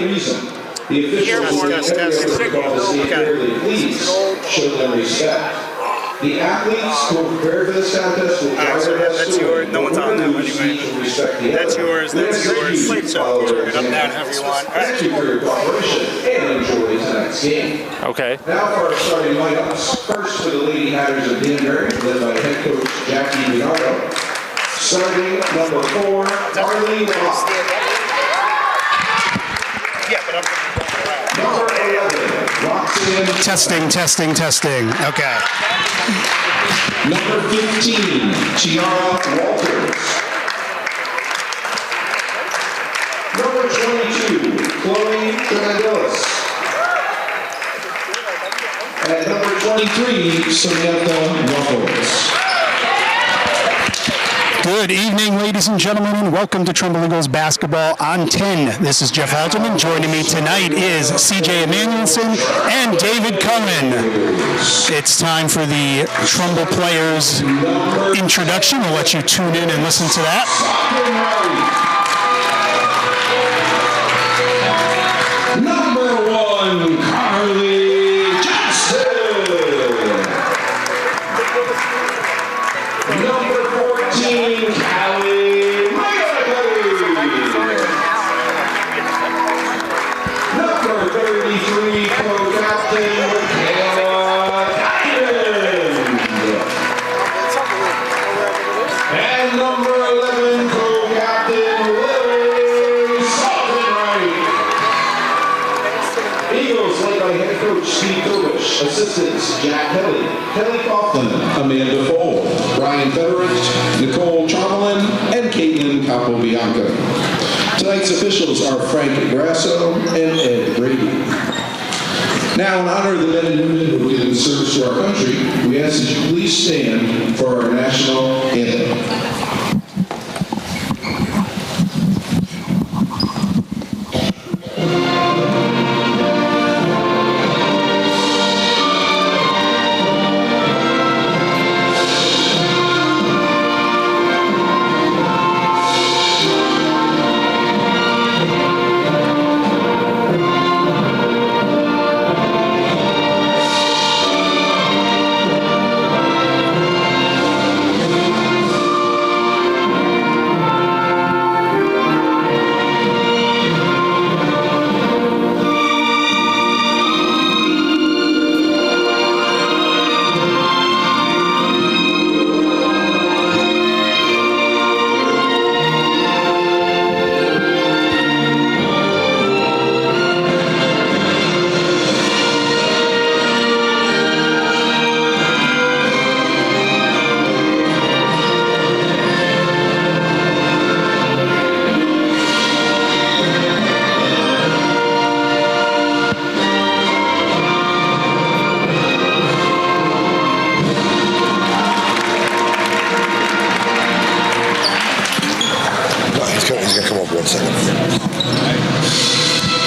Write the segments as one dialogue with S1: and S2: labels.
S1: reason. The officials please show them respect. The athletes who prepare for this contest will try their best
S2: that's yours. No one's on them anyway. That's yours. That's yours. So turn it up down however you want.
S1: Thank you for your cooperation and enjoy tonight's game.
S3: Okay.
S1: Now for our starting lineups. First for the Lady Hatters of Danbury, led by head coach Jackie Bernardo. Starting number 4, Arlene Ross.
S2: Yeah, but I'm
S1: Number 11, Roxanne.
S4: Testing. Okay.
S1: Number 15, Tiara Walters. Number 22, Chloe Fernandez. And number 23, Samantha Ruffles.
S4: Good evening, ladies and gentlemen, and welcome to Trumbull Eagles basketball on 10. This is Jeff Halterman. Joining me tonight is CJ Emanuelson and David Cullen. It's time for the Trumbull players introduction. We'll let you tune in and listen to that.
S1: Number 1, Carly Johnson. Number 14, Callie Mayer. Number 33, co-captain Michaela Diamond. And number 11, co-captain Lily Saltenreich. Eagles led by head coach Steve Kovish, assistants Jack Kelly Coughlin, Amanda Fole, Ryan Federich, Nicole Trumbull, and Caitlin Capobianco. Tonight's officials are Frank Grasso and Ed Brady. Now, in honor of the men and women who give service to our country, we ask that you please stand for our national anthem.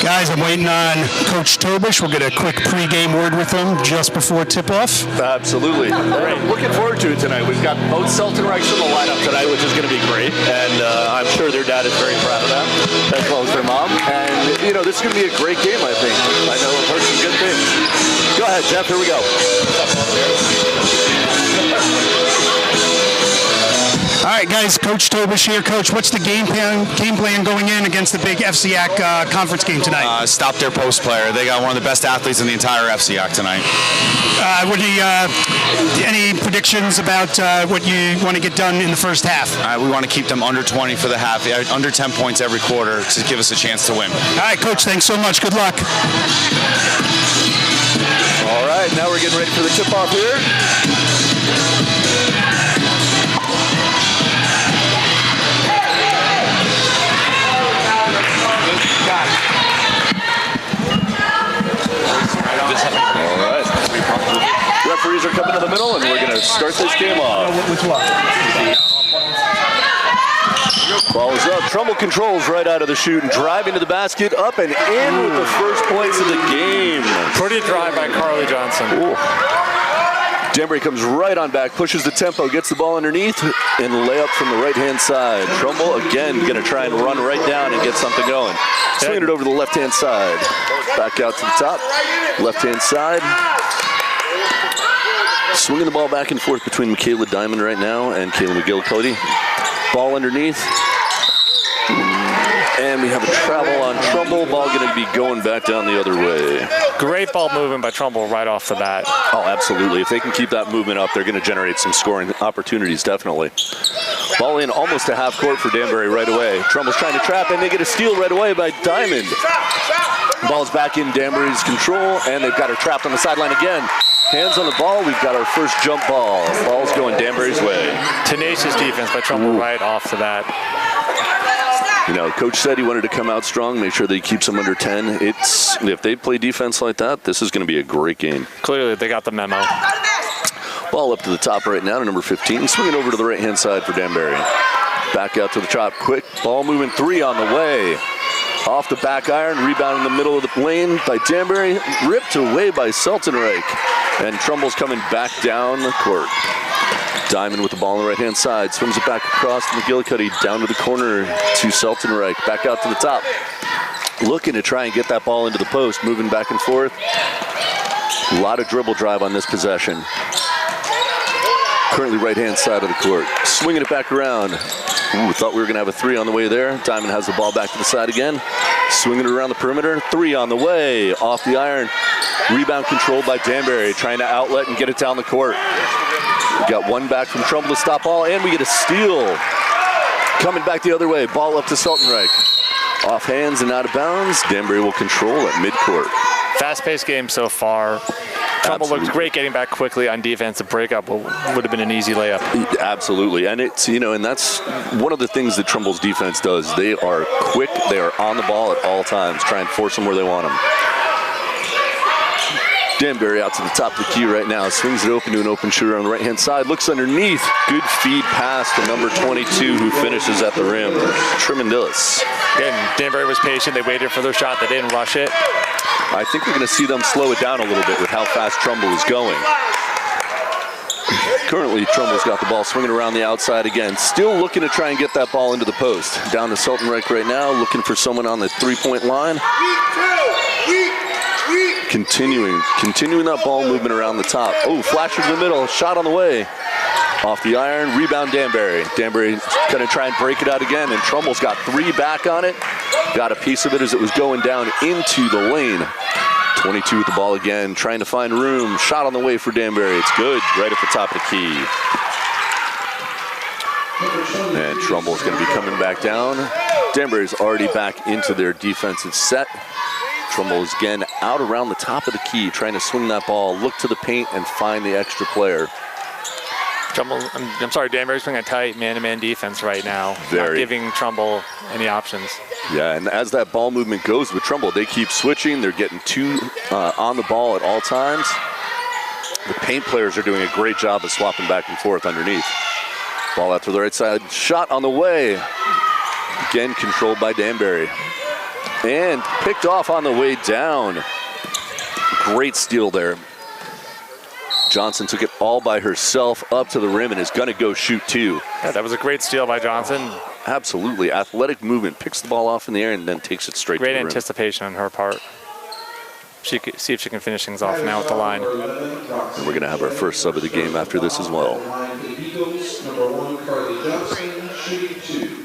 S4: Guys, I'm waiting on Coach Tobish. We'll get a quick pregame word with him just before tip-off.
S3: Absolutely. I'm looking forward to it tonight. We've got both Saltenreichs in the lineup tonight, which is going to be great. And I'm sure their dad is very proud of that, as well as their mom. And, you know, this is going to be a great game, I think. I know I've heard some good things. Go ahead, Jeff. Here we go.
S4: All right, guys, Coach Tobish here. Coach, what's the game plan going in against the big FCAC conference game tonight?
S5: Stop their post player. They got one of the best athletes in the entire FCAC tonight.
S4: Any predictions about what you want to get done in the first half?
S5: We want to keep them under 20 for the half, under 10 points every quarter to give us a chance to win.
S4: All right, Coach, thanks so much. Good luck.
S3: All right, now we're getting ready for the tip-off here. Referees are coming to the middle, and we're going to start this game off. Ball is up. Trumbull controls right out of the chute and driving to the basket, up and in with the first points of the game.
S6: Pretty dry by Carly Johnson.
S3: Ooh. Danbury comes right on back, pushes the tempo, gets the ball underneath, and layup from the right-hand side. Trumbull, again, going to try and run right down and get something going. Swinging it over to the left-hand side. Back out to the top. Left-hand side. Swinging the ball back and forth between Michaela Diamond right now and Kayla McGillicuddy. Ball underneath. And we have a travel on Trumbull. Ball going to be going back down the other way.
S6: Great ball movement by Trumbull right off the bat.
S3: Oh, absolutely. If they can keep that movement up, they're going to generate some scoring opportunities, definitely. Ball in almost to half court for Danbury right away. Trumbull's trying to trap, and they get a steal right away by Diamond. Ball's back in Danbury's control, and they've got her trapped on the sideline again. Hands on the ball. We've got our first jump ball. Ball's going Danbury's way.
S6: Tenacious defense by Trumbull right off the bat.
S3: You know, coach said he wanted to come out strong, make sure that he keeps them under 10. If they play defense like that, this is going to be a great game.
S6: Clearly, they got the memo.
S3: Ball up to the top right now to number 15. Swinging over to the right-hand side for Danbury. Back out to the top quick. Ball moving 3 on the way. Off the back iron, rebound in the middle of the lane by Danbury. Ripped away by Seltenreich. And Trumbull's coming back down the court. Diamond with the ball on the right-hand side. Swings it back across to McGillicuddy. Down to the corner to Seltenreich. Back out to the top. Looking to try and get that ball into the post. Moving back and forth. A lot of dribble drive on this possession. Currently right-hand side of the court. Swinging it back around. Ooh, thought we were going to have a 3 on the way there. Diamond has the ball back to the side again. Swinging it around the perimeter. 3 on the way. Off the iron. Rebound controlled by Danbury. Trying to outlet and get it down the court. We got one back from Trumbull to stop ball, and we get a steal. Coming back the other way. Ball up to Seltenreich. Off hands and out of bounds. Danbury will control at midcourt.
S6: Fast-paced game so far. Trumbull looked great getting back quickly on defense. The breakup would have been an easy layup.
S3: Absolutely, and it's, you know, and that's one of the things that Trumbull's defense does. They are quick. They are on the ball at all times. Try and force them where they want them. Danbury out to the top of the key right now. Swings it open to an open shooter on the right-hand side. Looks underneath. Good feed pass to number 22, who finishes at the rim. Tremendous.
S6: Again, Danbury was patient. They waited for their shot. They didn't rush it.
S3: I think we're going to see them slow it down a little bit with how fast Trumbull is going. Currently, Trumbull's got the ball swinging around the outside again. Still looking to try and get that ball into the post. Down to Seltenreich right now, looking for someone on the three-point line. Continuing that ball movement around the top. Oh, flash in the middle, shot on the way. Off the iron, rebound Danbury. Danbury gonna try and break it out again, and Trumbull's got 3 back on it. Got a piece of it as it was going down into the lane. 22 with the ball again, trying to find room. Shot on the way for Danbury. It's good, right at the top of the key. And Trumbull's gonna be coming back down. Danbury's already back into their defensive set. Trumbull is again out around the top of the key, trying to swing that ball, look to the paint, and find the extra player.
S6: I'm sorry, Danbury's playing a tight man-to-man defense right now.
S3: Very.
S6: Not giving Trumbull any options.
S3: Yeah, and as that ball movement goes with Trumbull, they keep switching. They're getting 2 on the ball at all times. The paint players are doing a great job of swapping back and forth underneath. Ball out to the right side. Shot on the way. Again, controlled by Danbury. And picked off on the way down. Great steal there. Johnson took it all by herself up to the rim and is going to go shoot 2.
S6: Yeah, that was a great steal by Johnson.
S3: Absolutely. Athletic movement. Picks the ball off in the air and then takes it straight to the rim.
S6: Great anticipation on her part. See if she can finish things off now with the line.
S3: And we're going to have our first sub of the game after this as well.
S1: Number 1, Carly Johnson, shooting 2.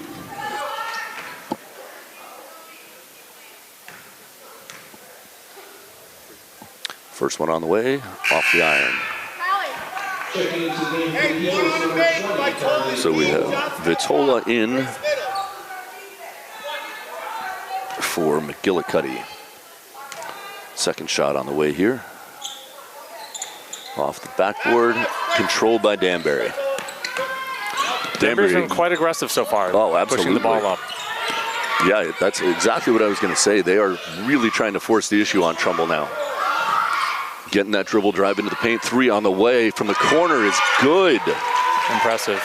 S3: First one on the way, off the iron. So we have Vitola in for McGillicuddy. Second shot on the way here. Off the backboard, controlled by Danbury.
S6: Danbury's been quite aggressive so far.
S3: Oh, absolutely.
S6: Pushing the ball up.
S3: Yeah, that's exactly what I was going to say. They are really trying to force the issue on Trumbull now. Getting that dribble drive into the paint. 3 on the way from the corner is good.
S6: Impressive.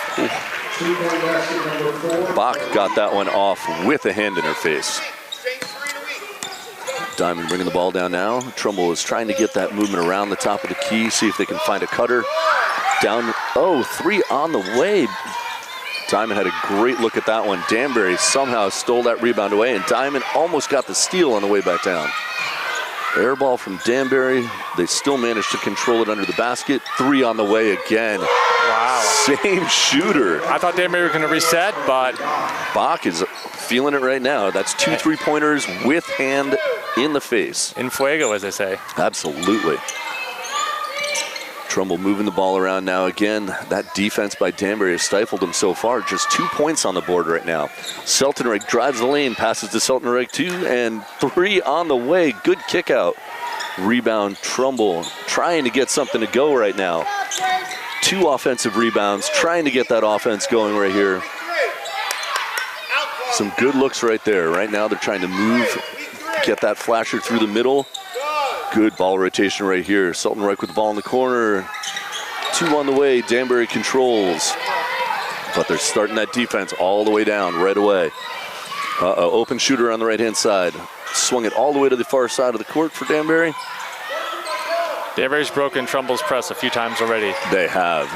S3: Bach got that one off with a hand in her face. Diamond bringing the ball down now. Trumbull is trying to get that movement around the top of the key, see if they can find a cutter. Down, 3 on the way. Diamond had a great look at that one. Danbury somehow stole that rebound away, and Diamond almost got the steal on the way back down. Air ball from Danbury. They still managed to control it under the basket. 3 on the way again.
S6: Wow.
S3: Same shooter.
S6: I thought Danbury were going to reset, but
S3: Bach is feeling it right now. That's 2 3-pointers with hand in the face.
S6: In fuego, as they say.
S3: Absolutely. Trumbull moving the ball around now again. That defense by Danbury has stifled them so far. Just 2 points on the board right now. Seltenreich drives the lane, passes to Seltenreich 2, and 3 on the way. Good kick out. Rebound Trumbull, trying to get something to go right now. 2 offensive rebounds, trying to get that offense going right here. Some good looks right there. Right now they're trying to move, get that flasher through the middle. Good ball rotation right here. Seltenreich with the ball in the corner. 2 on the way. Danbury controls. But they're starting that defense all the way down right away. Open shooter on the right-hand side. Swung it all the way to the far side of the court for Danbury.
S6: Danbury's broken Trumbull's press a few times already.
S3: They have.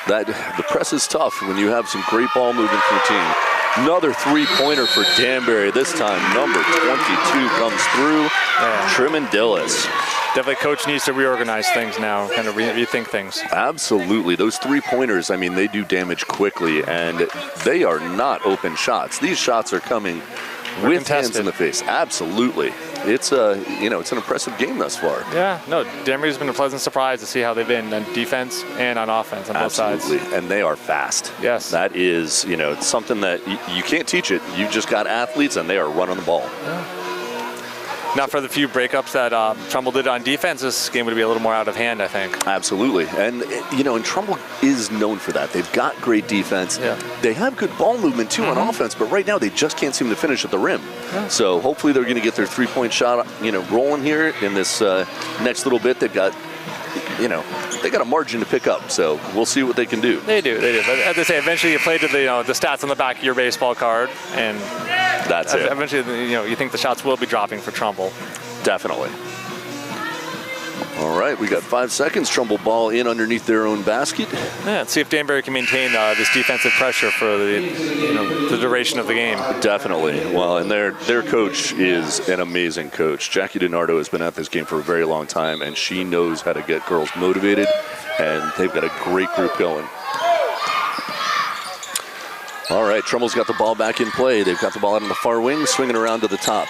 S3: The press is tough when you have some great ball movement from the team. Another 3-pointer for Danbury. This time, number 22 comes through.
S6: Yeah.
S3: Tremendillis.
S6: Definitely, coach needs to reorganize things now, kind of rethink things.
S3: Absolutely. Those 3-pointers, I mean, they do damage quickly, and they are not open shots. These shots are coming with hands in the face. Absolutely. It's it's an impressive game thus far.
S6: Yeah, no, Danbury's been a pleasant surprise to see how they've been on defense and on offense on both sides.
S3: Absolutely, and they are fast.
S6: Yes.
S3: That is, it's something that you can't teach it. You just got athletes, and they are running the ball.
S6: Yeah. Now, for the few breakups that Trumbull did on defense, this game would be a little more out of hand, I think.
S3: Absolutely. And, and Trumbull is known for that. They've got great defense.
S6: Yeah.
S3: They have good ball movement, too, on offense, but right now they just can't seem to finish at the rim. Yeah. So hopefully they're going to get their 3-point shot, rolling here in this next little bit. They've got, they got a margin to pick up, so we'll see what they can do.
S6: They do. But as they say, eventually you play to the stats on the back of your baseball card, and
S3: that's it.
S6: Eventually, you think the shots will be dropping for Trumbull.
S3: Definitely. All right, we got 5 seconds. Trumbull ball in underneath their own basket.
S6: Yeah, let's see if Danbury can maintain this defensive pressure for the duration of the game.
S3: Definitely. Well, and their coach is an amazing coach. Jackie DiNardo has been at this game for a very long time, and she knows how to get girls motivated, and they've got a great group going. All right, Trumbull's got the ball back in play. They've got the ball out on the far wing, swinging around to the top.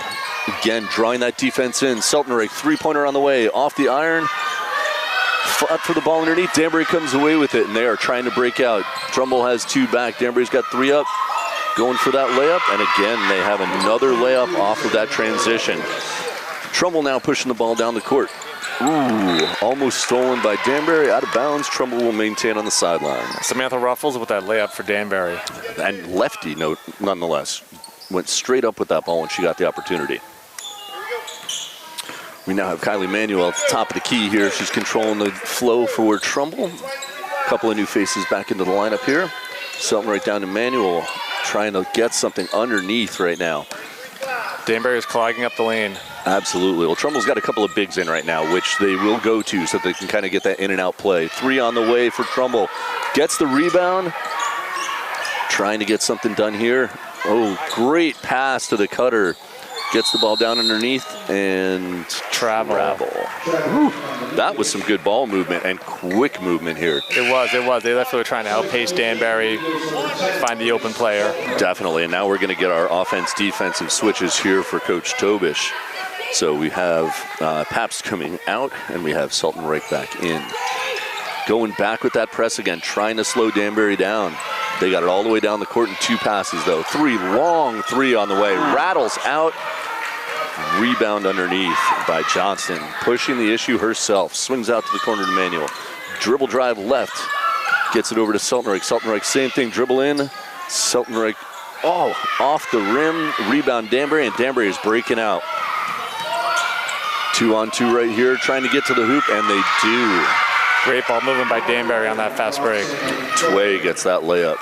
S3: Again, drawing that defense in. Seltenreich, 3-pointer on the way, off the iron. Fought for the ball underneath. Danbury comes away with it, and they are trying to break out. Trumbull has 2 back. Danbury's got 3 up, going for that layup. And again, they have another layup off of that transition. Trumbull now pushing the ball down the court. Ooh, almost stolen by Danbury. Out of bounds. Trumbull will maintain on the sideline.
S6: Samantha Ruffles with that layup for Danbury.
S3: And lefty, nonetheless. Went straight up with that ball when she got the opportunity. We now have Kylie Manuel at the top of the key here. She's controlling the flow for Trumbull. A couple of new faces back into the lineup here. Selton right down to Manuel, trying to get something underneath right now.
S6: Danbury is clogging up the lane.
S3: Absolutely. Well, Trumbull's got a couple of bigs in right now, which they will go to so they can kind of get that in and out play. 3 on the way for Trumbull. Gets the rebound. Trying to get something done here. Oh, great pass to the cutter. Gets the ball down underneath and travel. Woo. That was some good ball movement and quick movement here.
S6: It was. They definitely were trying to outpace Danbury, find the open player.
S3: Definitely, and now we're going to get our offense-defensive switches here for Coach Tobish. So we have Pabst coming out, and we have Seltenreich back in. Going back with that press again, trying to slow Danbury down. They got it all the way down the court in 2 passes, though. 3 long 3 on the way. Rattles out. Rebound underneath by Johnson. Pushing the issue herself. Swings out to the corner to Manuel. Dribble drive left. Gets it over to Seltenreich. Seltenreich, same thing. Dribble in. Seltenreich, off the rim. Rebound Danbury, and Danbury is breaking out. 2 on 2 right here. Trying to get to the hoop, and they do.
S6: Great ball movement by Danbury on that fast break.
S3: Tway gets that layup.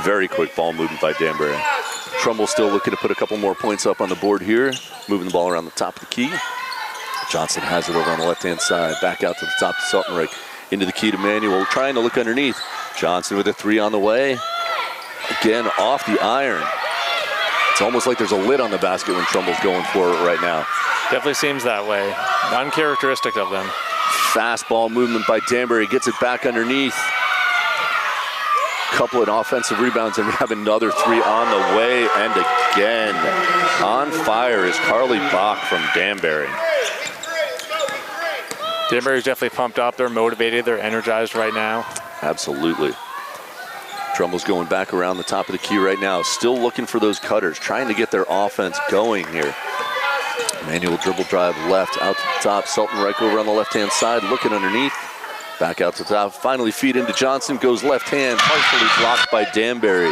S3: Very quick ball movement by Danbury. Trumbull still looking to put a couple more points up on the board here. Moving the ball around the top of the key. Johnson has it over on the left-hand side. Back out to the top to Seltenreich. Into the key to Manuel. Trying to look underneath. Johnson with a 3 on the way. Again, off the iron. It's almost like there's a lid on the basket when Trumbull's going for it right now.
S6: Definitely seems that way. Uncharacteristic of them.
S3: Fast ball movement by Danbury. Gets it back underneath. Couple of offensive rebounds, and we have another three on the way. And again, on fire is Carly Bach from Danbury.
S6: Danbury's definitely pumped up. They're motivated. They're energized right now.
S3: Absolutely. Trumbull's going back around the top of the key right now. Still looking for those cutters, trying to get their offense going here. Manual dribble drive left out to the top. Sultan Reich over on the left-hand side, looking underneath. Back out to the top. Finally feed into Johnson. Goes left hand, partially blocked by Danbury.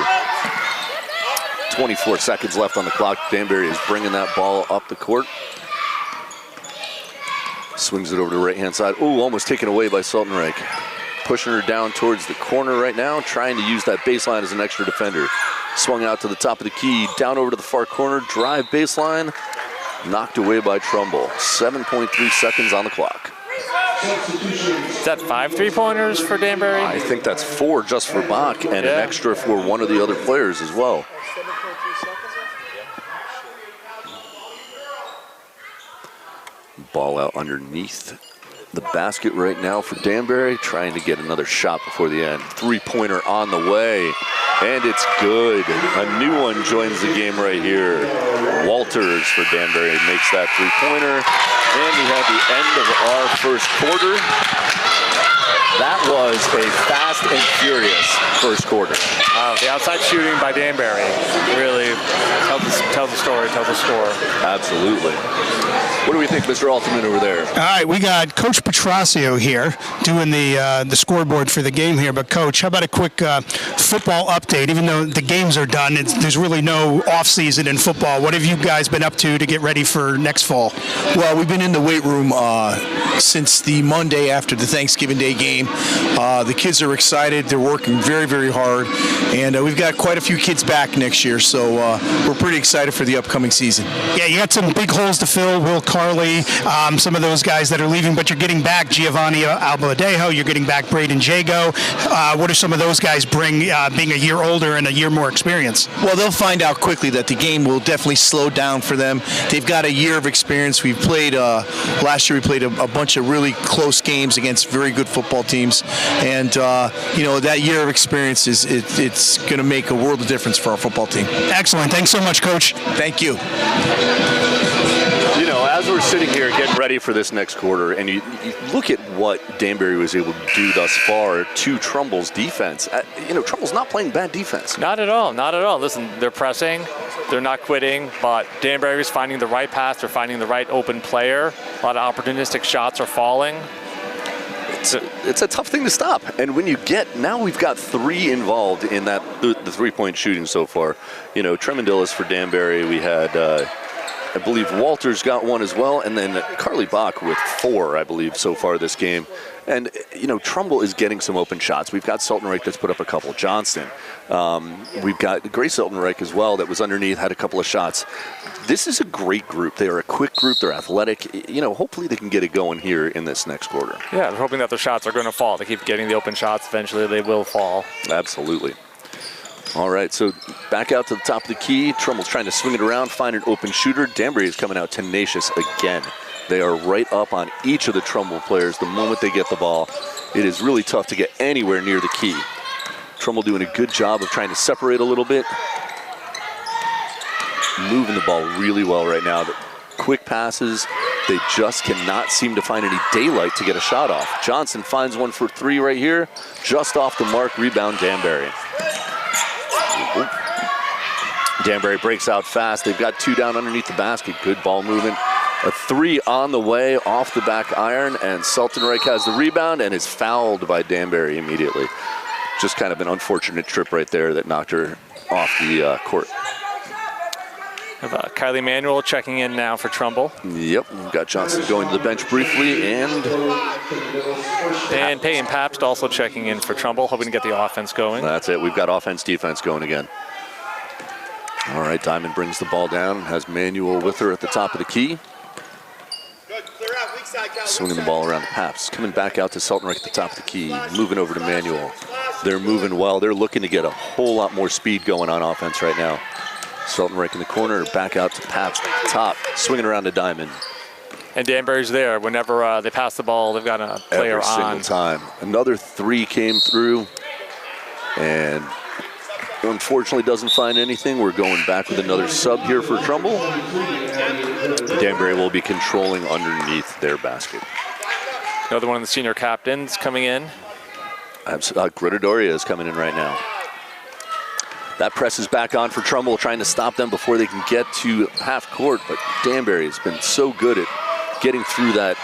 S3: 24 seconds left on the clock. Danbury is bringing that ball up the court. Swings it over to the right-hand side. Ooh, almost taken away by Sultan Reich. Pushing her down towards the corner right now, trying to use that baseline as an extra defender. Swung out to the top of the key, down over to the far corner, drive baseline, knocked away by Trumbull. 7.3 seconds on the clock.
S6: Is that 5 3-pointers for Danbury?
S3: I think that's 4 just for Bach and an extra for one of the other players as well. Ball out underneath the basket right now for Danbury, trying to get another shot before the end. 3-pointer on the way, and it's good. A new one joins the game right here. Walters for Danbury makes that 3-pointer, and we have the end of our first quarter. That was a fast and furious first quarter.
S6: The outside shooting by Danbury really tells the story, tells the score.
S3: Absolutely. What do we think, Mr. Altman, over there?
S4: All right, we got Coach Petrasio here doing the scoreboard for the game here. But, Coach, how about a quick football update? Even though the games are done, there's really no off-season in football. What have you guys been up to get ready for next fall?
S7: Well, we've been in the weight room since the Monday after the Thanksgiving Day game. The kids are excited. They're working very, very hard. And we've got quite a few kids back next year, so we're pretty excited for the upcoming season.
S4: Yeah, you got some big holes to fill. Will Carley, some of those guys that are leaving, but you're getting back Giovanni Albadejo, you're getting back Braden Jago. What do some of those guys bring, being a year older and a year more experience?
S7: Well, they'll find out quickly that the game will definitely slow down for them. They've got a year of experience. We've played, last year we played a bunch of really close games against very good football teams. And, that year of experience, it's going to make a world of difference for our football team.
S4: Excellent. Thanks so much, Coach.
S7: Thank you.
S3: As we're sitting here getting ready for this next quarter, and you look at what Danbury was able to do thus far to Trumbull's defense. Trumbull's not playing bad defense.
S6: Not at all, not at all. Listen, they're pressing, they're not quitting, but Danbury's finding the right pass, they're finding the right open player. A lot of opportunistic shots are falling.
S3: It's a tough thing to stop. And when you now we've got 3 involved in that the 3-point shooting so far. Tremendillis for Danbury. We had I believe Walters got 1 as well, and then Carly Bach with 4, I believe, so far this game. And, Trumbull is getting some open shots. We've got Sultan Reich that's put up a couple. Johnston. We've got Grace Sultan Reich as well that was underneath, had a couple of shots. This is a great group. They are a quick group. They're athletic. Hopefully they can get it going here in this next quarter.
S6: Yeah, they're hoping that their shots are going to fall. They keep getting the open shots. Eventually they will fall.
S3: Absolutely. All right, so back out to the top of the key. Trumbull's trying to swing it around, find an open shooter. Danbury is coming out tenacious again. They are right up on each of the Trumbull players the moment they get the ball. It is really tough to get anywhere near the key. Trumbull doing a good job of trying to separate a little bit. Moving the ball really well right now. The quick passes, they just cannot seem to find any daylight to get a shot off. Johnson finds one for 3 right here. Just off the mark, rebound Danbury. Danbury breaks out fast. They've got 2 down underneath the basket. Good ball movement. A 3 on the way off the back iron, and Sultan Reich has the rebound and is fouled by Danbury immediately. Just kind of an unfortunate trip right there that knocked her off the court.
S6: Kylie Manuel checking in now for Trumbull.
S3: Yep, we've got Johnson going to the bench briefly, and
S6: Peyton Pabst also checking in for Trumbull, hoping to get the offense going.
S3: That's it. We've got offense-defense going again. All right, Diamond brings the ball down, has Manuel with her at the top of the key. Swinging the ball around the Pabst. Coming back out to Sultan Reich at the top of the key, moving over to Manuel. They're moving well. They're looking to get a whole lot more speed going on offense right now. Seltenreich in the corner, back out to Pabst, top, swinging around to Diamond.
S6: And Danbury's there. Whenever they pass the ball, they've got a player
S3: Every
S6: on.
S3: single time. Another 3 came through, and unfortunately doesn't find anything. We're going back with another sub here for Trumbull. Danbury will be controlling underneath their basket.
S6: Another one of the senior captains coming in.
S3: Gritadoria is coming in right now. That press is back on for Trumbull, trying to stop them before they can get to half court, but Danbury has been so good at getting through that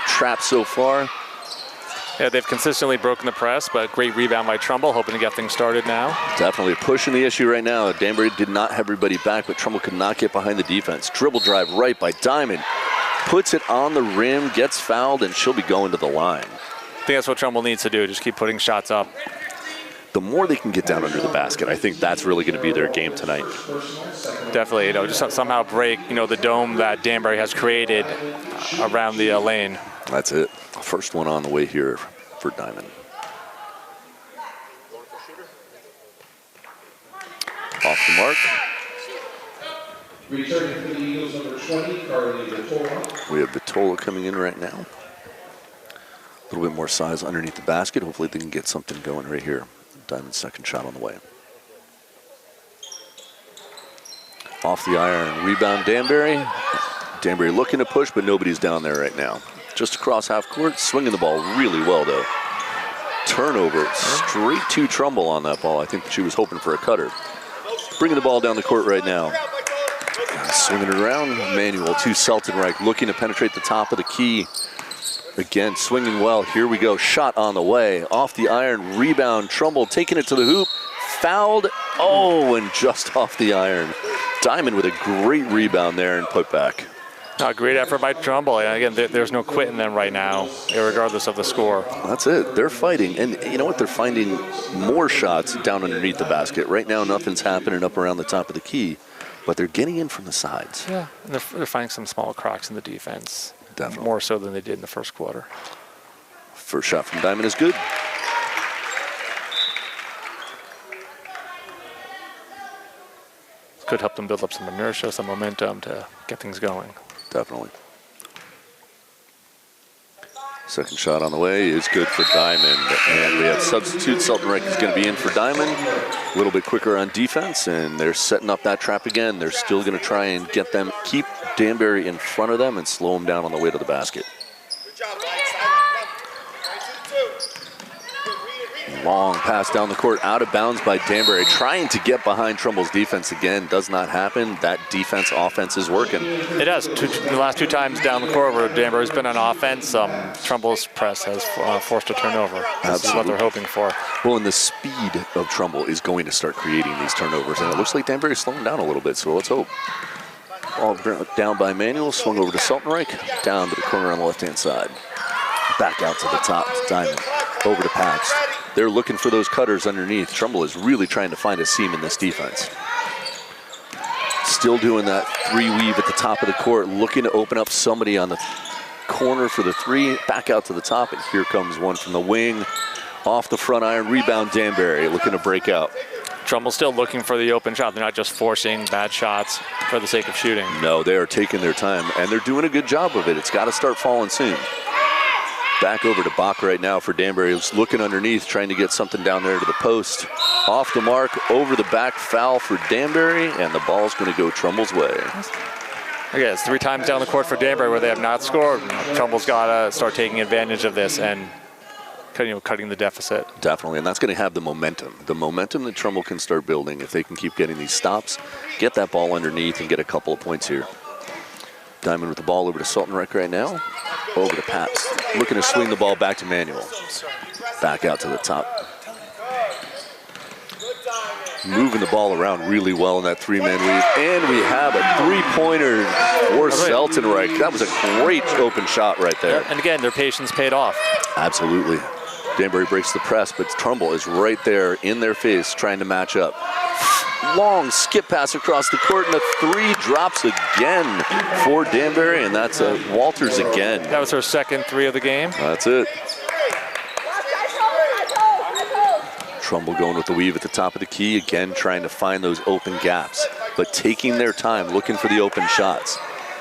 S3: trap so far.
S6: Yeah, they've consistently broken the press, but great rebound by Trumbull, hoping to get things started now.
S3: Definitely pushing the issue right now. Danbury did not have everybody back, but Trumbull could not get behind the defense. Dribble drive right by Diamond. Puts it on the rim, gets fouled, and she'll be going to the line.
S6: I think that's what Trumbull needs to do, just keep putting shots up.
S3: The more they can get down under the basket, I think that's really going to be their game tonight.
S6: Definitely, just somehow break, the dome that Danbury has created around the lane.
S3: That's it. First one on the way here for Diamond. Off the mark.
S1: Returning for the Eagles, number 20, Carly Vitola.
S3: We have Vitola coming in right now. A little bit more size underneath the basket. Hopefully they can get something going right here. Diamond's second shot on the way. Off the iron, rebound Danbury. Danbury looking to push, but nobody's down there right now. Just across half court, swinging the ball really well though. Turnover, straight to Trumbull on that ball. I think she was hoping for a cutter. Bringing the ball down the court right now. Swinging it around, Manuel to Seltenreich, looking to penetrate the top of the key. Again, swinging well. Here we go. Shot on the way. Off the iron. Rebound. Trumbull taking it to the hoop. Fouled. Oh, and just off the iron. Diamond with a great rebound there and put back.
S6: Great effort by Trumbull. And again, there's no quitting them right now, regardless of the score.
S3: That's it. They're fighting. And you know what? They're finding more shots down underneath the basket. Right now, nothing's happening up around the top of the key, but they're getting in from the sides.
S6: Yeah, and they're finding some small cracks in the defense.
S3: Definitely.
S6: More so than they did in the first quarter.
S3: First shot from Diamond is good.
S6: Could help them build up some inertia, some momentum to get things going.
S3: Definitely. Second shot on the way is good for Diamond. And we have substitute. Seltenreich is going to be in for Diamond. A little bit quicker on defense, and they're setting up that trap again. They're still going to try and get them, keep Danbury in front of them and slow them down on the way to the basket. Long pass down the court, out of bounds by Danbury, trying to get behind Trumbull's defense again. Does not happen. That offense is working.
S6: It has. The last 2 times down the court where Danbury's been on offense, Trumbull's press has forced a turnover. This is what they're hoping for.
S3: Well, and the speed of Trumbull is going to start creating these turnovers, and it looks like Danbury's slowing down a little bit, so let's hope. Ball down by Manuel, swung over to Seltenreich, down to the corner on the left-hand side. Back out to the top, to Diamond, over to Pabst. They're looking for those cutters underneath. Trumbull is really trying to find a seam in this defense. Still doing that 3-weave at the top of the court, looking to open up somebody on the corner for the 3. Back out to the top, and here comes one from the wing. Off the front iron, rebound Danbury, looking to break out.
S6: Trumbull's still looking for the open shot. They're not just forcing bad shots for the sake of shooting.
S3: No, they are taking their time, and they're doing a good job of it. It's got to start falling soon. Back over to Bach right now for Danbury, who's looking underneath, trying to get something down there to the post. Off the mark, over the back, foul for Danbury, and the ball's going to go Trumbull's way.
S6: Okay, it's 3 times down the court for Danbury where they have not scored. Trumbull's got to start taking advantage of this and cutting the deficit.
S3: Definitely, and that's going to have the momentum that Trumbull can start building if they can keep getting these stops, get that ball underneath, and get a couple of points here. Diamond with the ball over to Seltenreich right now. Over to Pabst, looking to swing the ball back to Manuel. Back out to the top. Moving the ball around really well in that 3-man weave. And we have a 3-pointer for Seltenreich. That was a great open shot right there.
S6: And again, their patience paid off.
S3: Absolutely. Danbury breaks the press, but Trumbull is right there in their face trying to match up. Long skip pass across the court, and a 3 drops again for Danbury, and that's Walters again.
S6: That was her second 3 of the game.
S3: That's it. Trumbull going with the weave at the top of the key, again trying to find those open gaps, but taking their time, looking for the open shots.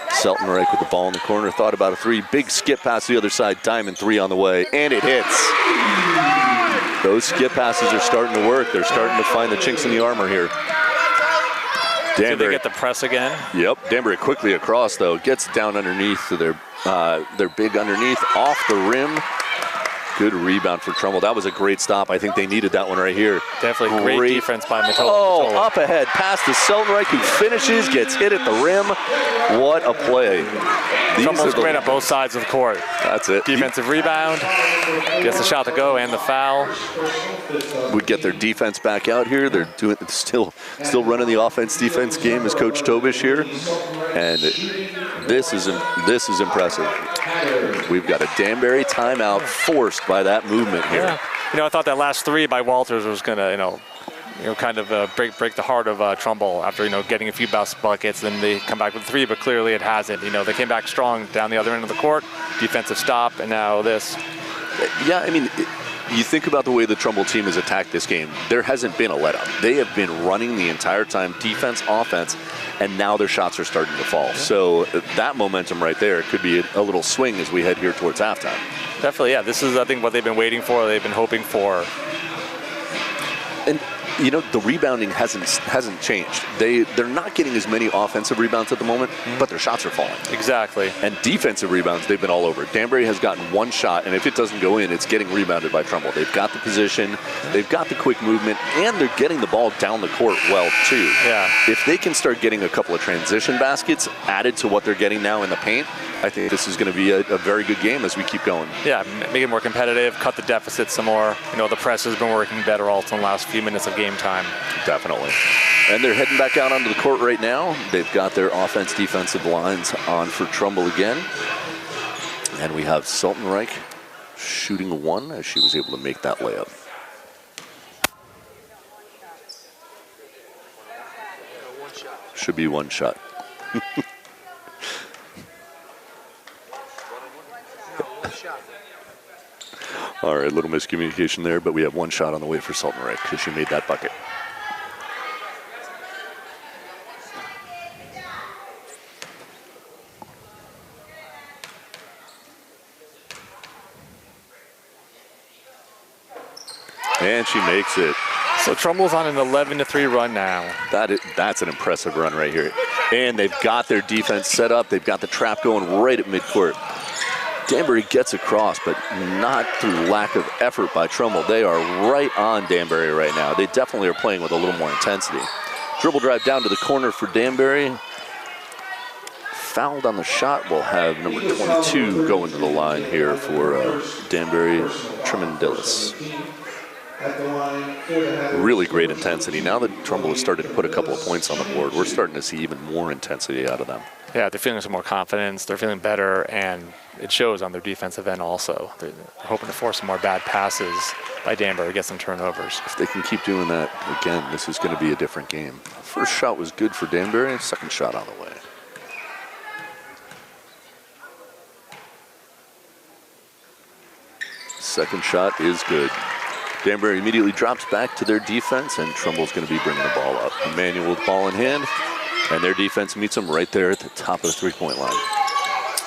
S3: Seltenreich with the ball in the corner, thought about a three, big skip pass to the other side, Diamond three on the way, and it hits. Those skip passes are starting to work. They're starting to find the chinks in the armor here.
S6: Did they get the press again?
S3: Yep, Danbury quickly across though, gets down underneath to their big underneath, off the rim. Good rebound for Trumbull. That was a great stop. I think they needed that one right here.
S6: Definitely great defense by Matola.
S3: Oh, up ahead, pass to Seltenreich, who finishes, gets hit at the rim. What a play.
S6: Trumbull's great on both sides of the court.
S3: That's it.
S6: Defensive rebound, gets the shot to go and the foul.
S3: Would get their defense back out here. They're doing still running the offense-defense game as Coach Tobish here, and this is impressive. We've got a Danbury timeout forced by that movement here.
S6: Yeah. You know, I thought that last three by Walters was going to, kind of break the heart of Trumbull after, getting a few bounce buckets. Then they come back with three, but clearly it hasn't. They came back strong down the other end of the court, defensive stop, and now this.
S3: Yeah, I mean, you think about the way the Trumbull team has attacked this game. There hasn't been a let-up. They have been running the entire time, defense, offense, and now their shots are starting to fall. So that momentum right there could be a little swing as we head here towards halftime.
S6: Definitely, yeah. This is, I think, what they've been waiting for, they've been hoping for.
S3: And the rebounding hasn't changed. They're not getting as many offensive rebounds at the moment, but their shots are falling.
S6: Exactly.
S3: And defensive rebounds, they've been all over. Danbury has gotten one shot, and if it doesn't go in, it's getting rebounded by Trumbull. They've got the position, they've got the quick movement, and they're getting the ball down the court well, too.
S6: Yeah.
S3: If they can start getting a couple of transition baskets added to what they're getting now in the paint, I think this is going to be a very good game as we keep going.
S6: Yeah, make it more competitive, cut the deficit some more. The press has been working better also in the last few minutes of game time.
S3: Definitely. And they're heading back out onto the court right now. They've got their offense-defensive lines on for Trumbull again. And we have Seltenreich shooting one as she was able to make that layup. Should be one shot. All right, a little miscommunication there, but we have one shot on the way for Seltenreich because she made that bucket. And she makes it.
S6: So Trumbull's on an 11-3 run now.
S3: That's an impressive run right here. And they've got their defense set up. They've got the trap going right at midcourt. Danbury gets across, but not through lack of effort by Trumbull. They are right on Danbury right now. They definitely are playing with a little more intensity. Dribble drive down to the corner for Danbury. Fouled on the shot. We'll have number 22 going to the line here for Danbury, Tremendillis. Really great intensity. Now that Trumbull has started to put a couple of points on the board, we're starting to see even more intensity out of them.
S6: Yeah, they're feeling some more confidence. They're feeling better, and it shows on their defensive end also. They're hoping to force some more bad passes by Danbury, get some turnovers.
S3: If they can keep doing that, again, this is going to be a different game. First shot was good for Danbury, second shot on the way. Second shot is good. Danbury immediately drops back to their defense, and Trumbull's going to be bringing the ball up. Emmanuel with the ball in hand, and their defense meets them right there at the top of the three-point line.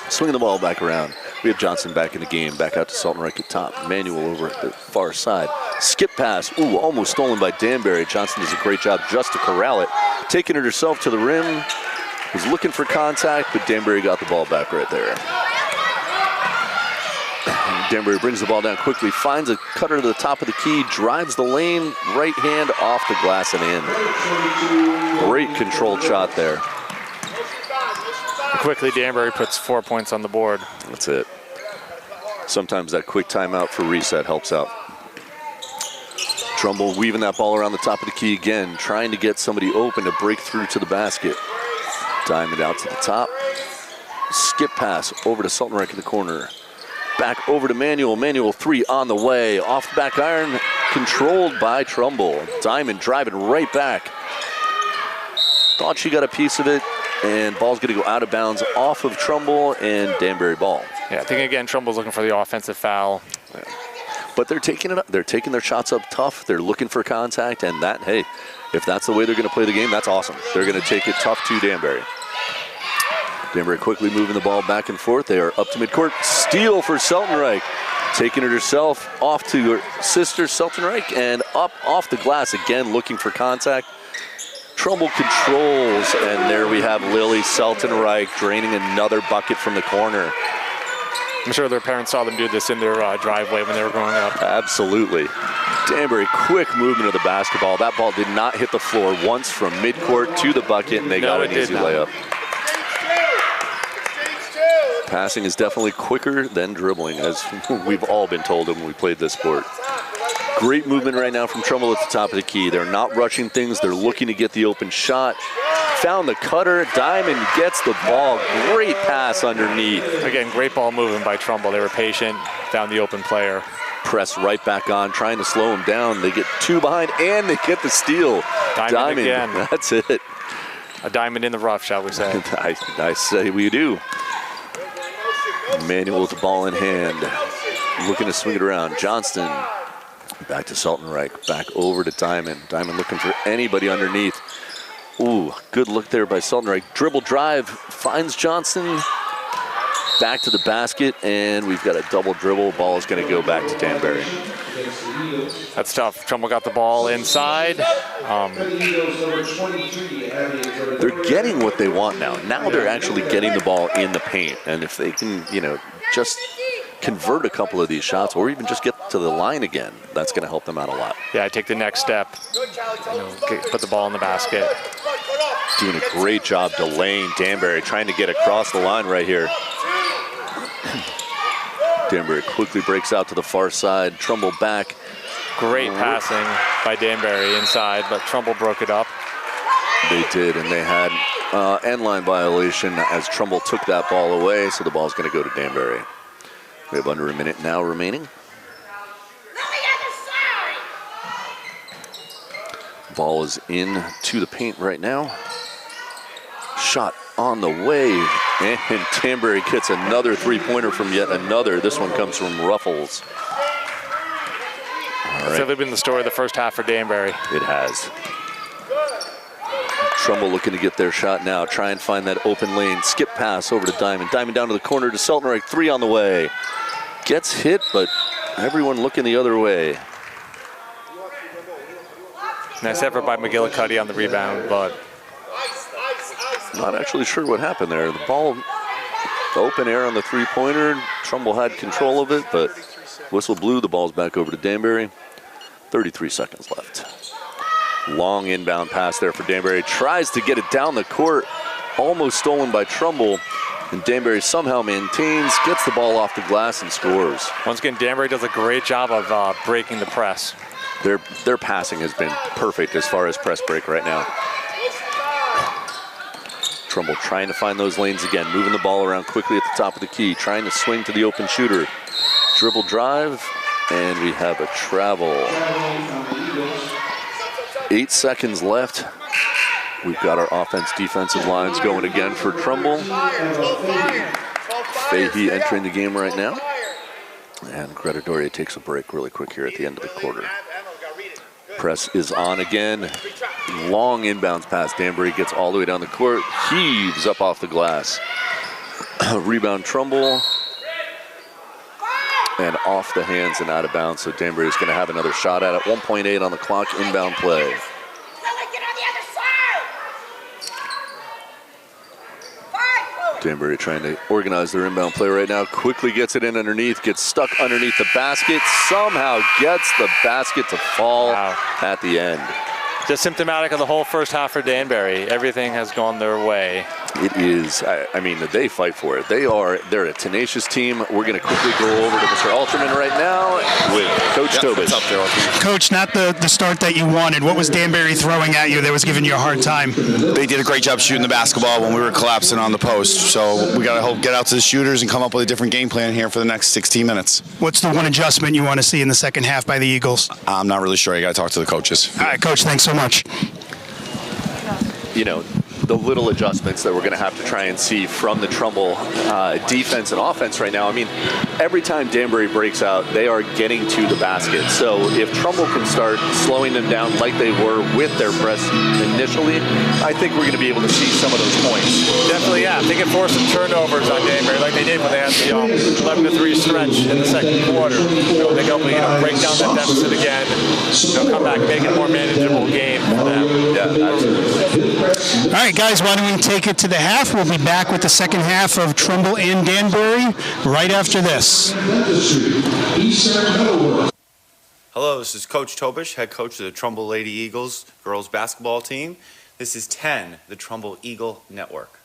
S3: Swinging the ball back around. We have Johnson back in the game, back out to Seltenreich at top. Emmanuel over at the far side. Skip pass, ooh, almost stolen by Danbury. Johnson does a great job just to corral it. Taking it herself to the rim. Was looking for contact, but Danbury got the ball back right there. Danbury brings the ball down quickly, finds a cutter to the top of the key, drives the lane, right hand off the glass and in. Great controlled shot there.
S6: Quickly, Danbury puts 4 points on the board.
S3: That's it. Sometimes that quick timeout for reset helps out. Trumbull weaving that ball around the top of the key again, trying to get somebody open to break through to the basket. Diamond out to the top. Skip pass over to Seltenreich in the corner. Back over to Manuel. Manuel three on the way. Off the back iron, controlled by Trumbull. Diamond driving right back. Thought she got a piece of it, and ball's going to go out of bounds off of Trumbull and Danbury ball.
S6: Yeah, I think again Trumbull's looking for the offensive foul.
S3: Yeah. But they're taking it up. They're taking their shots up tough. They're looking for contact, and that, hey, if that's the way they're going to play the game, that's awesome. They're going to take it tough to Danbury. Danbury quickly moving the ball back and forth. They are up to midcourt. Steal for Seltenreich. Taking it herself off to her sister, Seltenreich, and up off the glass again, looking for contact. Trumbull controls, and there we have Lily Seltenreich draining another bucket from the corner.
S6: I'm sure their parents saw them do this in their driveway when they were growing up.
S3: Absolutely. Danbury, quick movement of the basketball. That ball did not hit the floor once from midcourt to the bucket, and they got an easy layup. Passing is definitely quicker than dribbling, as we've all been told when we played this sport. Great movement right now from Trumbull at the top of the key. They're not rushing things. They're looking to get the open shot. Found the cutter. Diamond gets the ball. Great pass underneath.
S6: Again, great ball movement by Trumbull. They were patient, found the open player.
S3: Press right back on, trying to slow him down. They get two behind, and they get the steal.
S6: Diamond again.
S3: That's it.
S6: A diamond in the rough, shall we say.
S3: I say we do. Manuel with the ball in hand. Looking to swing it around. Johnston. Back to Seltenreich. Back over to Diamond. Diamond looking for anybody underneath. Ooh, good look there by Seltenreich. Dribble drive. Finds Johnston. Back to the basket, and we've got a double dribble. Ball is going to go back to Danbury.
S6: That's tough. Trumbull got the ball inside.
S3: They're getting what they want now. Now they're actually getting the ball in the paint, and if they can, just convert a couple of these shots, or even just get to the line again, that's going to help them out a lot.
S6: Yeah, take the next step. Put the ball in the basket.
S3: Doing a great job delaying Danbury, trying to get across the line right here. Danbury quickly breaks out to the far side. Trumbull back.
S6: Great passing by Danbury inside, but Trumbull broke it up.
S3: They did, and they had end line violation as Trumbull took that ball away, so the ball's going to go to Danbury. We have under a minute now remaining. Ball is in to the paint right now. Shot on the way, and Danbury gets another three-pointer from yet another. This one comes from Ruffles. All right.
S6: It's really been the story of the first half for Danbury.
S3: It has. Trumbull looking to get their shot now. Try and find that open lane. Skip pass over to Diamond. Diamond down to the corner to Seltenreich. Three on the way. Gets hit, but everyone looking the other way.
S6: Nice effort by McGillicuddy on the rebound, but
S3: not actually sure what happened there. The ball, open air on the three-pointer. Trumbull had control of it, but whistle blew. The ball's back over to Danbury. 33 seconds left. Long inbound pass there for Danbury. Tries to get it down the court. Almost stolen by Trumbull. And Danbury somehow maintains, gets the ball off the glass, and scores.
S6: Once again, Danbury does a great job of breaking the press.
S3: Their passing has been perfect as far as press break right now. Trumbull trying to find those lanes again, moving the ball around quickly at the top of the key, trying to swing to the open shooter. Dribble drive, and we have a travel. 8 seconds left. We've got our offense-defensive lines going again for Trumbull. Fahey entering the game right now. And Greta Doria takes a break really quick here at the end of the quarter. Press is on again. Long inbounds pass. Danbury gets all the way down the court. Heaves up off the glass. Rebound Trumbull. And off the hands and out of bounds. So Danbury is going to have another shot at it. 1.8 on the clock. Inbound play. Danbury trying to organize their inbound play right now. Quickly gets it in underneath, gets stuck underneath the basket, somehow gets the basket to fall at the end.
S6: Just symptomatic of the whole first half for Danbury. Everything has gone their way.
S3: It is. I mean, they fight for it. They're a tenacious team. We're going to quickly go over to Mr. Alterman right now with Coach Tobis.
S4: What's up there, Coach, not the start that you wanted. What was Danbury throwing at you that was giving you a hard time?
S5: They did a great job shooting the basketball when we were collapsing on the post. So we got to get out to the shooters and come up with a different game plan here for the next 16 minutes.
S4: What's the one adjustment you want to see in the second half by the Eagles?
S5: I'm not really sure. You got to talk to the coaches.
S4: All right, Coach, thanks so much.
S3: the little adjustments that we're going to have to try and see from the Trumbull defense and offense right now. I mean, every time Danbury breaks out, they are getting to the basket. So if Trumbull can start slowing them down like they were with their press initially, I think we're going to be able to see some of those points.
S6: Definitely, yeah. If they can force some turnovers on Danbury like they did when they had the 11-3 stretch in the second quarter, they can break down that deficit again, come back, make it a more manageable game for them.
S3: Yeah, absolutely.
S4: All right, guys, why don't we take it to the half? We'll be back with the second half of Trumbull and Danbury right after this.
S8: Hello, this is Coach Tobish, head coach of the Trumbull Lady Eagles girls basketball team. This is 10, the Trumbull Eagle Network.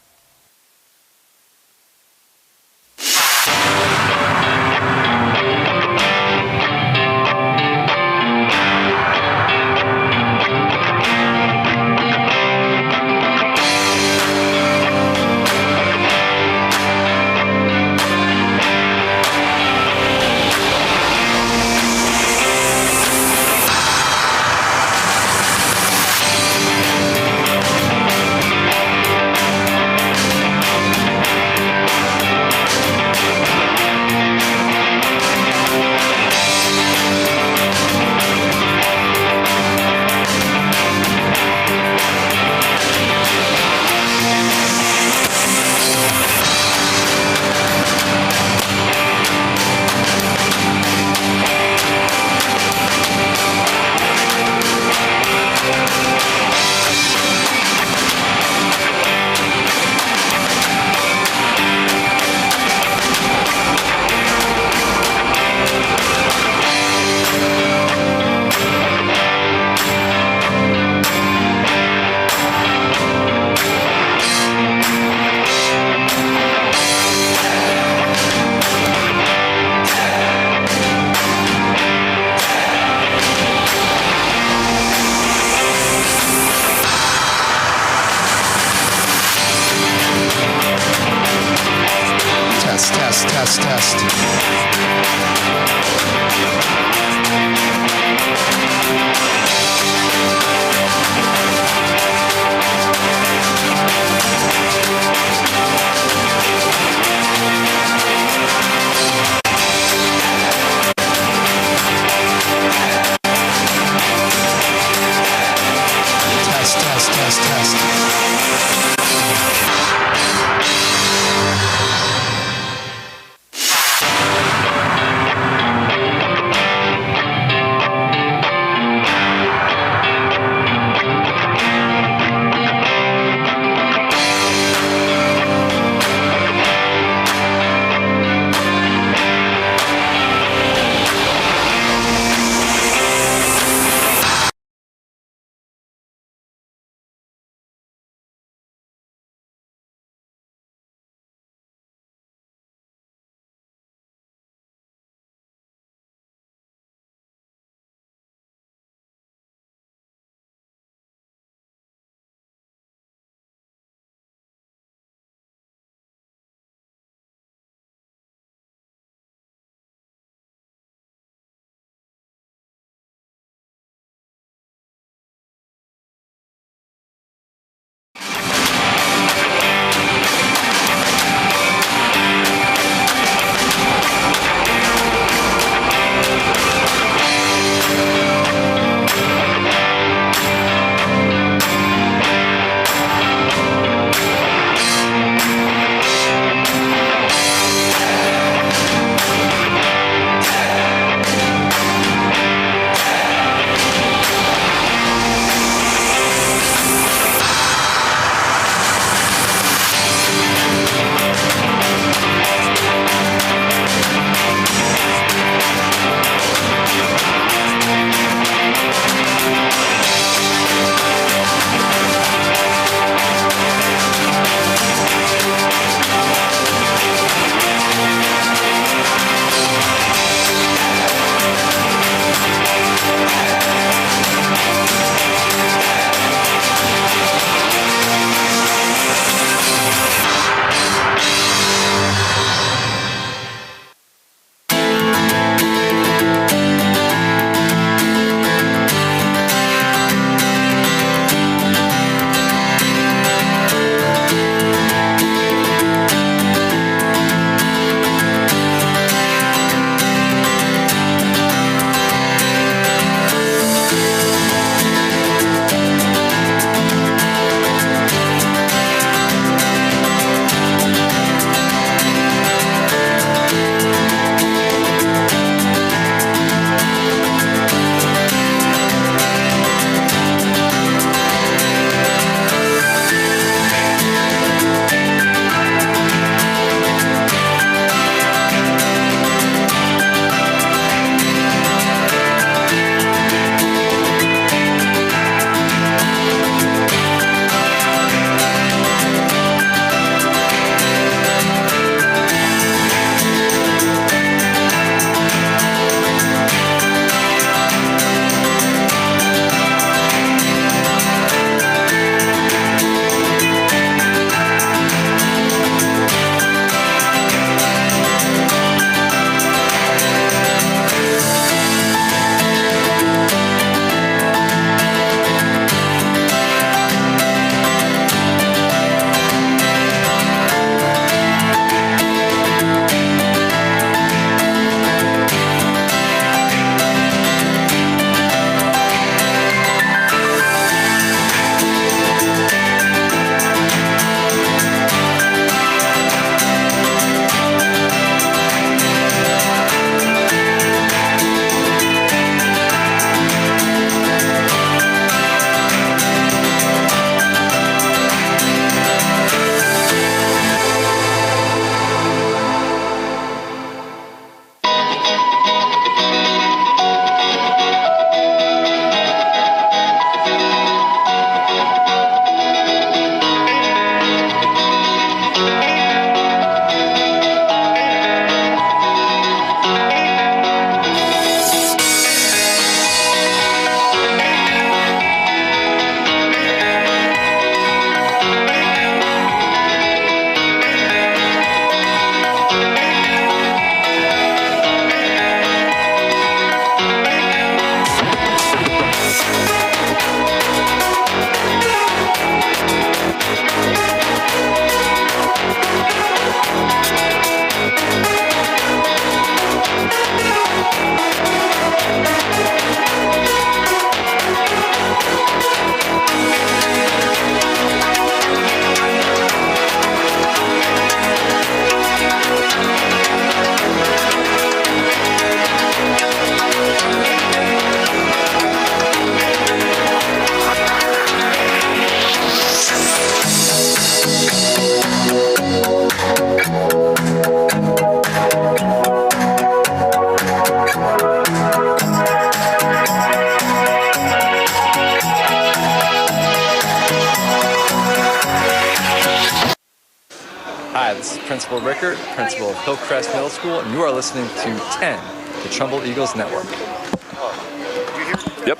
S4: Test.
S9: Michael Rickert, principal of Hillcrest Middle School, and you are listening to 10, the Trumbull Eagles Network.
S3: Yep.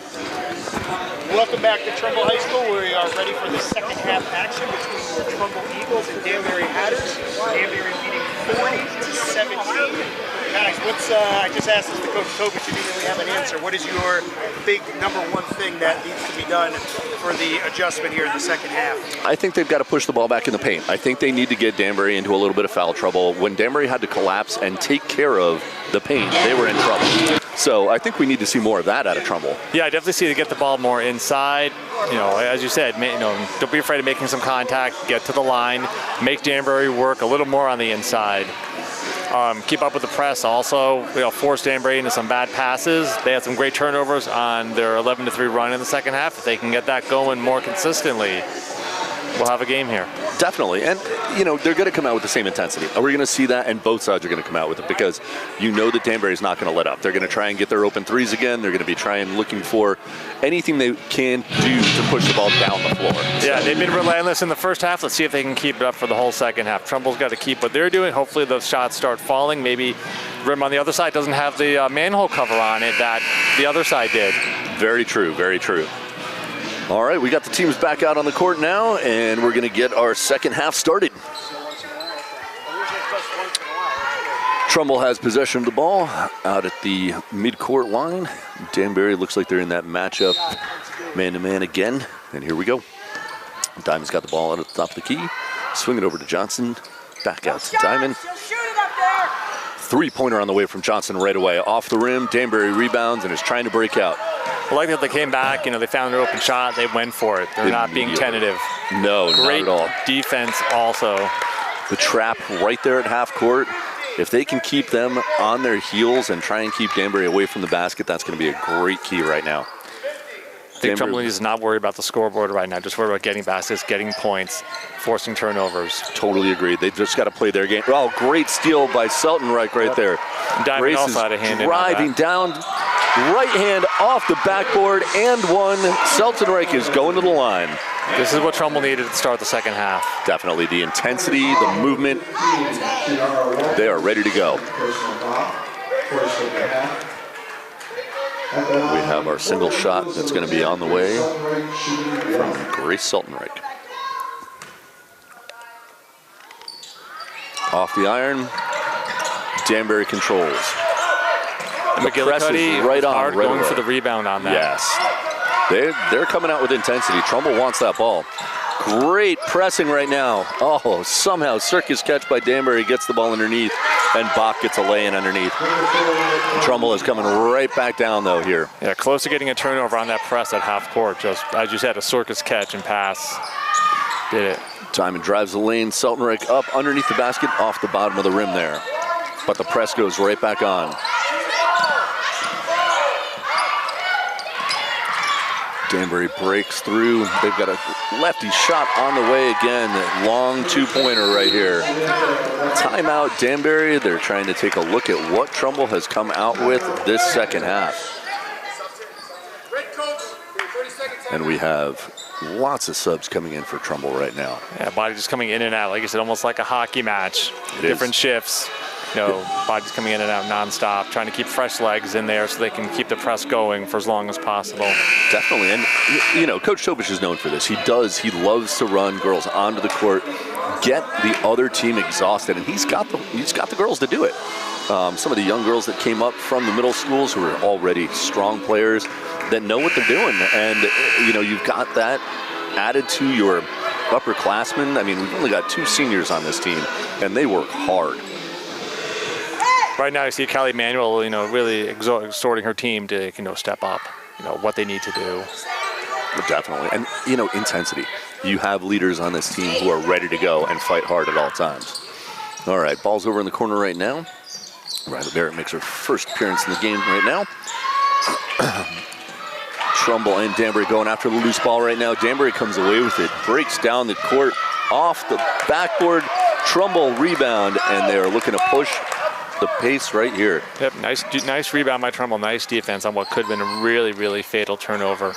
S4: Welcome back to Trumbull High School. We are ready for the second half action between the Trumbull Eagles and Danbury Hatters. Danbury leading 40-17. Guys, I just asked this to Coach Tobish, you didn't really have an answer. What is your big number one thing that needs to be done for the adjustment here in the second half?
S3: I think they've got to push the ball back in the paint. I think they need to get Danbury into a little bit of foul trouble. When Danbury had to collapse and take care of the paint, they were in trouble. So I think we need to see more of that out of Trumbull.
S6: Yeah, I definitely see to get the ball more inside. As you said, don't be afraid of making some contact, get to the line, make Danbury work a little more on the inside. Keep up with the press also. Force Danbury into some bad passes. They had some great turnovers on their 11-3 run in the second half. If they can get that going more consistently, we'll have a game here.
S3: Definitely. And, they're going to come out with the same intensity. We're going to see that, and both sides are going to come out with it because that Danbury's not going to let up. They're going to try and get their open threes again. They're going to be looking for anything they can do to push the ball down the floor.
S6: Yeah, they've been relentless in the first half. Let's see if they can keep it up for the whole second half. Trumbull's got to keep what they're doing. Hopefully those shots start falling. Maybe rim on the other side doesn't have the manhole cover on it that the other side did. Very true, very true.
S3: All right, we got the teams back out on the court now, and we're going to get our second half started. Trumbull has possession of the ball out at the midcourt line. Danbury looks like they're in that matchup man-to-man again, and here we go. Diamond's got the ball out at the top of the key. Swing it over to Johnson. Back out to Diamond. Three-pointer on the way from Johnson right away. Off the rim, Danbury rebounds and is trying to break out.
S6: I like that they came back, they found their open shot, they went for it. They're not being tentative.
S3: No,
S6: great
S3: not at all.
S6: Defense also.
S3: The trap right there at half court. If they can keep them on their heels and try and keep Danbury away from the basket, that's going to be a great key right now.
S6: I think Trumbull needs to not worry about the scoreboard right now. Just worry about getting baskets, getting points, forcing turnovers.
S3: Totally agreed. They've just got to play their game. Oh, great steal by Seltenreich right there.
S6: Diamond also had a hand in on
S3: driving down, right hand off the backboard, and one. Seltenreich is going to the line.
S6: This is what Trumbull needed to start the second half.
S3: Definitely. The intensity, the movement, they are ready to go. We have our single shot that's going to be on the way from Grace Seltenreich. Off the iron, Danbury controls.
S6: McGillicuddy
S3: right on,
S6: hard
S3: right
S6: going
S3: away.
S6: for the rebound on that.
S3: Yes. They're coming out with intensity. Trumbull wants that ball. Great pressing right now. Oh, somehow circus catch by Danbury gets the ball underneath, and Bach gets a lay-in underneath. Trumbull is coming right back down, though, here.
S6: Yeah, close to getting a turnover on that press at half court. Just, as you said, a circus catch and pass. Did it.
S3: Diamond drives the lane. Seltenreich up underneath the basket, off the bottom of the rim there. But the press goes right back on. Danbury breaks through. They've got a lefty shot on the way again. Long two-pointer right here. Timeout, Danbury. They're trying to take a look at what Trumbull has come out with this second half. And we have lots of subs coming in for Trumbull right now.
S6: Yeah, body just coming in and out. Like I said, almost like a hockey match. Different shifts. Bodies coming in and out nonstop, trying to keep fresh legs in there so they can keep the press going for as long as possible.
S3: Definitely, and Coach Tobish is known for this. He loves to run girls onto the court, get the other team exhausted, and he's got the girls to do it. Some of the young girls that came up from the middle schools who are already strong players that know what they're doing, and you've got that added to your upperclassmen. I mean, we've only got 2 seniors on this team, and they work hard.
S6: Right now, you see Callie Manuel, really exhorting her team to, step up, what they need to do.
S3: Definitely. And, intensity. You have leaders on this team who are ready to go and fight hard at all times. All right, ball's over in the corner right now. Riley Barrett makes her first appearance in the game right now. Trumbull and Danbury going after the loose ball right now. Danbury comes away with it, breaks down the court, off the backboard. Trumbull rebound, and they're looking to push the pace right here.
S6: Yep, nice rebound by Trumbull. Nice defense on what could have been a really, really fatal turnover.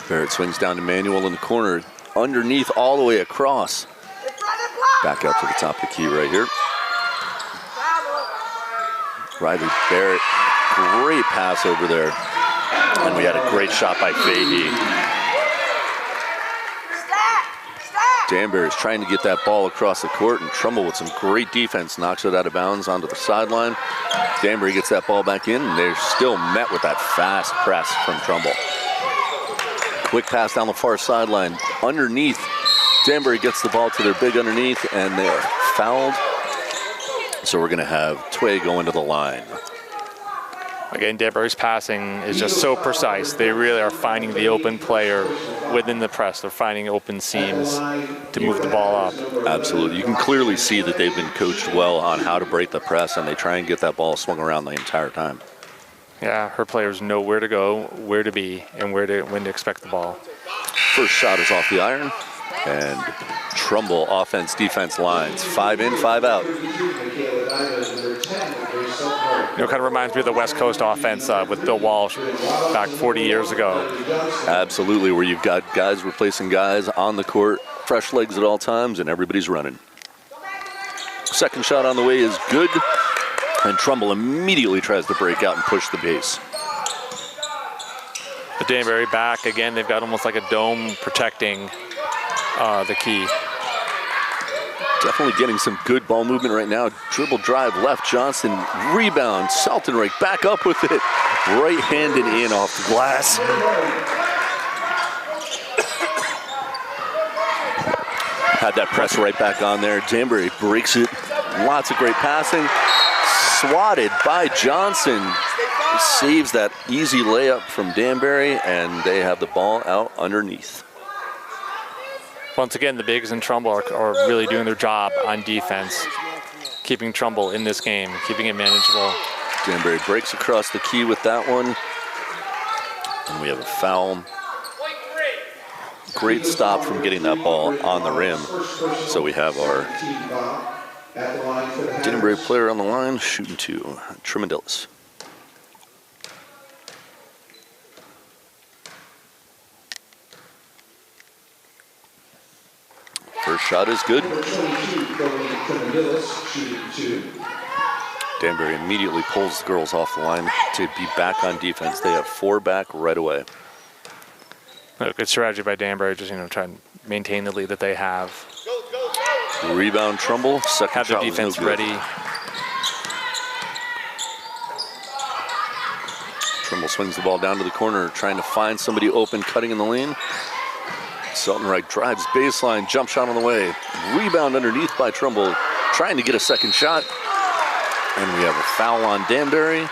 S3: Barrett swings down to Manuel in the corner, underneath all the way across. Back out to the top of the key right here. Riley Barrett, great pass over there. And we had a great shot by Fahey. Danbury is trying to get that ball across the court, and Trumbull with some great defense knocks it out of bounds onto the sideline. Danbury gets that ball back in, and they're still met with that fast press from Trumbull. Quick pass down the far sideline. Underneath, Danbury gets the ball to their big underneath, and they are fouled. So we're going to have Tway go into the line.
S6: Again, Danbury's passing is just so precise. They really are finding the open player within the press. They're finding open seams to move the ball up.
S3: Absolutely. You can clearly see that they've been coached well on how to break the press, and they try and get that ball swung around the entire time.
S6: Yeah, her players know where to go, where to be, and when to expect the ball.
S3: First shot is off the iron, and Trumbull offense, defense lines. 5 in, 5 out.
S6: You know, kind of reminds me of the West Coast offense with Bill Walsh back 40 years ago.
S3: Absolutely, where you've got guys replacing guys on the court, fresh legs at all times, and everybody's running. Second shot on the way is good, and Trumbull immediately tries to break out and push the base.
S6: But Danbury back again. They've got almost like a dome protecting the key.
S3: Definitely getting some good ball movement right now. Dribble drive left, Johnson, rebound, Saltenreich back up with it. Right-handed in off the glass. Had that press right back on there. Danbury breaks it. Lots of great passing. Swatted by Johnson. Saves that easy layup from Danbury, and they have the ball out underneath.
S6: Once again, the bigs in Trumbull are really doing their job on defense, keeping Trumbull in this game, keeping it manageable.
S3: Danbury breaks across the key with that one. And we have a foul. Great stop from getting that ball on the rim. So we have our Danbury player on the line, shooting 2, Tremendillis. First shot is good. Danbury immediately pulls the girls off the line to be back on defense. They have 4 back right away.
S6: Good strategy by Danbury, just try and maintain the lead that they have.
S3: Rebound Trumbull. Second
S6: have
S3: shot
S6: the defense
S3: was no good.
S6: ready.
S3: Trumbull swings the ball down to the corner, trying to find somebody open, cutting in the lane. Saltenreich drives baseline, jump shot on the way. Rebound underneath by Trumbull, trying to get a second shot. And we have a foul on Danbury.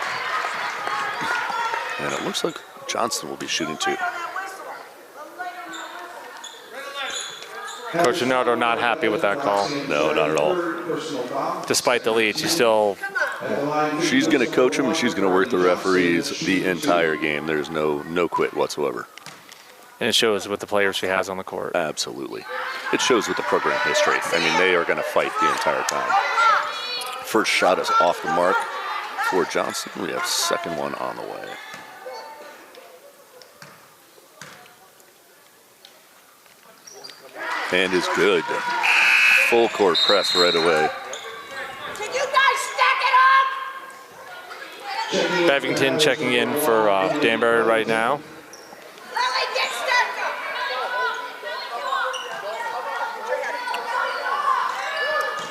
S3: And it looks like Johnson will be shooting 2.
S6: Coach Gennaro not happy with that call.
S3: No, not at all.
S6: Despite the lead, she's going
S3: to coach him, and she's going to work the referees the entire game. There's no quit whatsoever.
S6: And it shows with the players she has on the court.
S3: Absolutely. It shows with the program history. I mean, they are going to fight the entire time. First shot is off the mark for Johnson. We have second one on the way. And is good. Full court press right away.
S10: Can you guys stack it up?
S6: Bevington checking in for Danbury right now.
S10: Lily, get stacked up.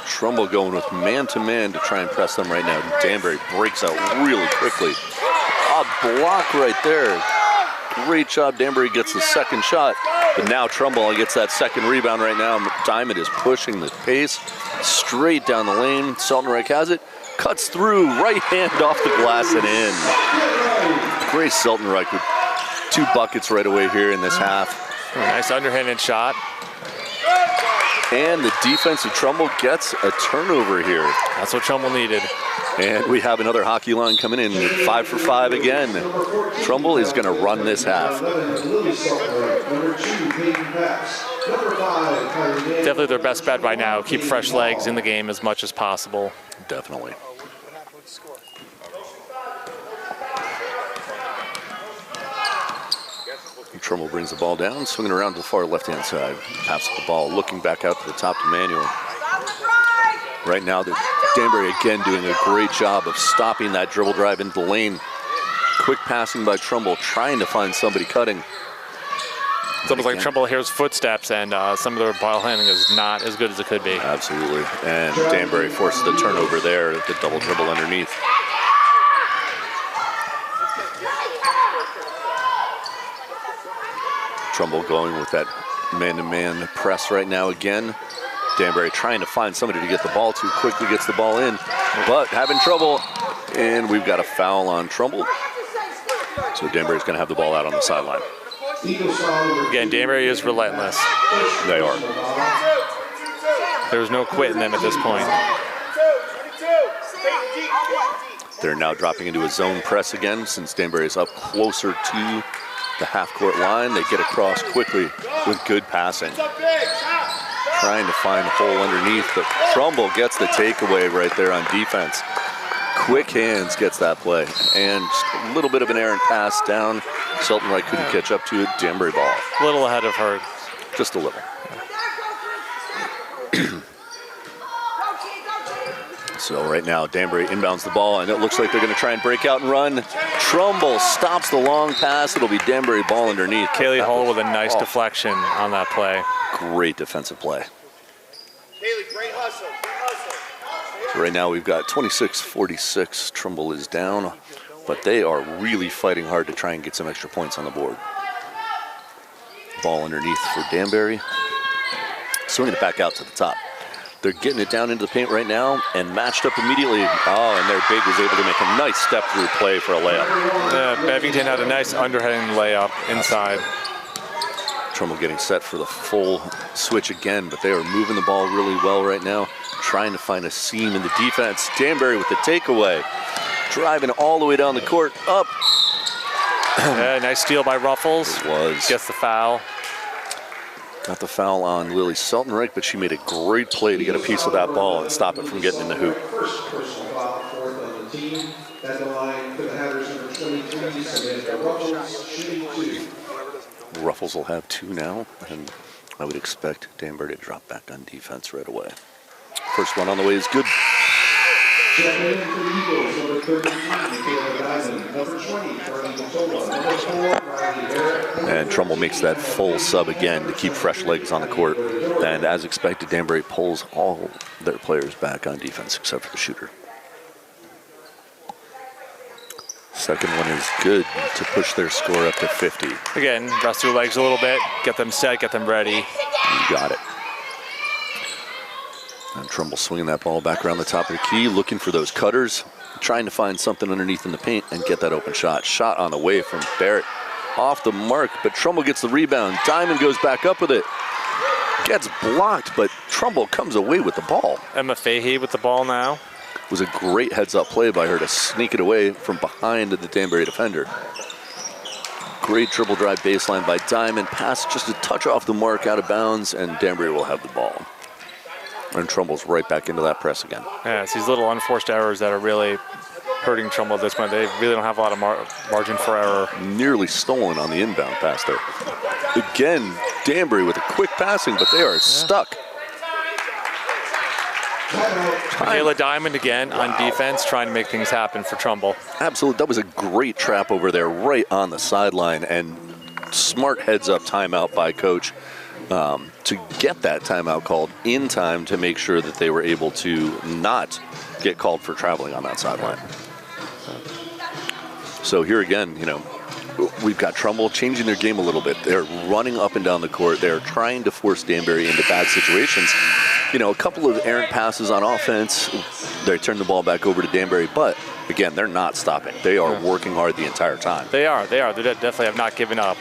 S3: Trumbull going with man-to-man to try and press them right now. Danbury breaks out really quickly. A block right there. Great job. Danbury gets the second shot. But now Trumbull gets that second rebound right now. Diamond is pushing the pace straight down the lane. Saltenreich has it. Cuts through. Right hand off the glass and in. Great Saltenreich with 2 buckets right away here in this half.
S6: Nice underhanded shot.
S3: And the defense of Trumbull gets a turnover here.
S6: That's what Trumbull needed.
S3: And we have another hockey line coming in. 5 for 5 again. Trumbull is going to run this half.
S6: Definitely their best bet right now. Keep fresh legs in the game as much as possible.
S3: Definitely. Trumbull brings the ball down, swinging around to the far left-hand side. Passes the ball, looking back out to the top to Manuel. Right now, Danbury again doing a great job of stopping that dribble drive into the lane. Quick passing by Trumbull, trying to find somebody cutting.
S6: It's almost like Trumbull hears footsteps, and some of their ball handling is not as good as it could be.
S3: Absolutely. And Danbury forces the turnover there, the double dribble underneath. Trumbull going with that man-to-man press right now again. Danbury trying to find somebody to get the ball to, quickly gets the ball in, but having trouble, and we've got a foul on Trumbull. So Danbury's going to have the ball out on the sideline.
S6: Again, Danbury is relentless.
S3: They are.
S6: There's no quitting them at this point.
S3: They're now dropping into a zone press again since Danbury is up closer to the half-court line. They get across quickly with good passing. Trying to find the hole underneath, but Trumbull gets the takeaway right there on defense. Quick hands gets that play, and just a little bit of an errant pass down. Sultan Wright couldn't catch up to it. Danbury ball.
S6: A little ahead of her.
S3: Just a little. So right now, Danbury inbounds the ball, and it looks like they're going to try and break out and run. Trumbull stops the long pass. It'll be Danbury ball underneath.
S6: Kaylee Hall with a nice deflection on that play.
S3: Great defensive play. So right now, we've got 26-46. Trumbull is down, but they are really fighting hard to try and get some extra points on the board. Ball underneath for Danbury. Swinging it back out to the top. They're getting it down into the paint right now and matched up immediately. Oh, and their big was able to make a nice step-through play for a layup.
S6: Yeah, Bevington had a nice underhand layup inside.
S3: Trumbull getting set for the full switch again, but they are moving the ball really well right now, trying to find a seam in the defense. Danbury with the takeaway, driving all the way down the court, up.
S6: Yeah, nice steal by Ruffles.
S3: It was.
S6: Gets the foul.
S3: Got the foul on Lily Sultan-Reich, but she made a great play to get a piece of that ball and stop it from getting in the hoop.
S1: First personal foul, fourth on the team. At the line for the Hatters, number 23, Samantha Ruffles, shooting 2.
S3: Ruffles will have 2 now, and I would expect Danbury to drop back on defense right away. First one on the way is good.
S1: Checking in for the Eagles, number 33, Michaela Diamond, number 20, Carly Matola, number 4, Riley Barrett.
S3: And Trumbull makes that full sub again to keep fresh legs on the court. And as expected, Danbury pulls all their players back on defense except for the shooter. Second one is good to push their score up to 50.
S6: Again, rest their legs a little bit, get them set, get them ready.
S3: You got it. And Trumbull swinging that ball back around the top of the key, looking for those cutters, trying to find something underneath in the paint and get that open shot. Shot on the way from Barrett. Off the mark, but Trumbull gets the rebound. Diamond goes back up with it. Gets blocked, but Trumbull comes away with the ball.
S6: Emma Fahey with the ball now.
S3: It was a great heads-up play by her to sneak it away from behind the Danbury defender. Great dribble drive baseline by Diamond. Pass just a touch off the mark, out of bounds, and Danbury will have the ball. And Trumbull's right back into that press again.
S6: Yeah, it's these little unforced errors that are really hurting Trumbull at this point. They really don't have a lot of margin for error.
S3: Nearly stolen on the inbound pass there. Again, Danbury with a quick passing, but they are stuck.
S6: Michaela Diamond again on defense, trying to make things happen for Trumbull.
S3: Absolutely, that was a great trap over there right on the sideline, and smart heads-up timeout by coach to get that timeout called in time to make sure that they were able to not get called for traveling on that sideline. So here again, you know, we've got Trumbull changing their game a little bit. They're running up and down the court. They're trying to force Danbury into bad situations. You know, a couple of errant passes on offense. They turn the ball back over to Danbury, but again, they're not stopping. They are working hard the entire time.
S6: They are. They definitely have not given up.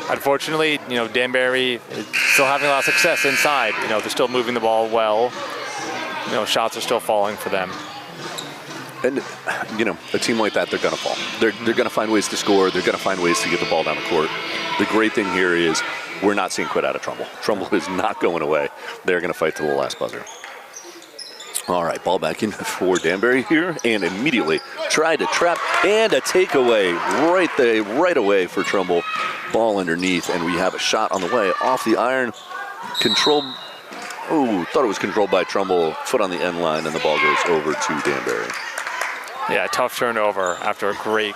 S6: Unfortunately, you know, Danbury is still having a lot of success inside. You know, they're still moving the ball well. You know, shots are still falling for them.
S3: And, you know, a team like that, they're going to fall. They're going to find ways to score. They're going to find ways to get the ball down the court. The great thing here is we're not seeing quit out of Trumbull. Trumbull is not going away. They're going to fight to the last buzzer. All right, ball back in for Danbury here, and immediately tried to trap and a takeaway right away for Trumbull. Ball underneath, and we have a shot on the way off the iron. Controlled Oh, thought it was controlled by Trumbull. Foot on the end line, and the ball goes over to Danbury.
S6: Yeah, tough turnover after a great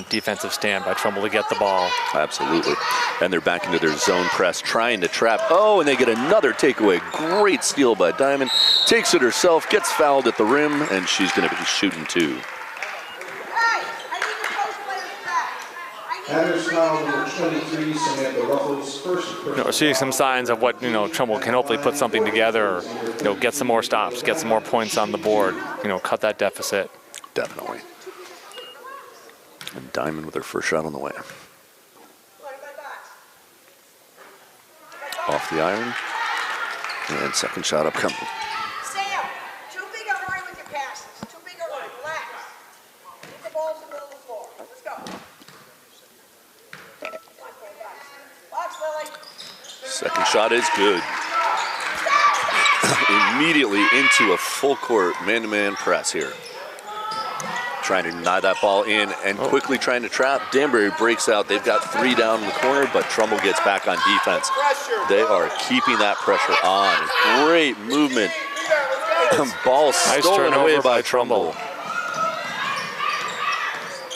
S6: defensive stand by Trumbull to get the ball.
S3: Absolutely. And they're back into their zone press, trying to trap. Oh, and they get another takeaway. Great steal by Diamond. Takes it herself, gets fouled at the rim, and she's going to be shooting two.
S6: We're seeing some signs of what Trumbull can hopefully put something together, or, get some more stops, get some more points on the board, cut that deficit.
S3: Definitely. And Diamond with her first shot on the way. Off the iron, and second shot upcoming.
S10: Sam, too big a hurry with your passes. Too big a hurry. Relax. Get the ball in the middle of the floor. Let's go. Watch, Lily.
S3: Second shot is good. Immediately into a full court man-to-man press here. Trying to deny that ball in and quickly trying to trap. Danbury breaks out. They've got three down in the corner, but Trumbull gets back on defense. They are keeping that pressure on. Great movement. Ball stolen away by Trumbull.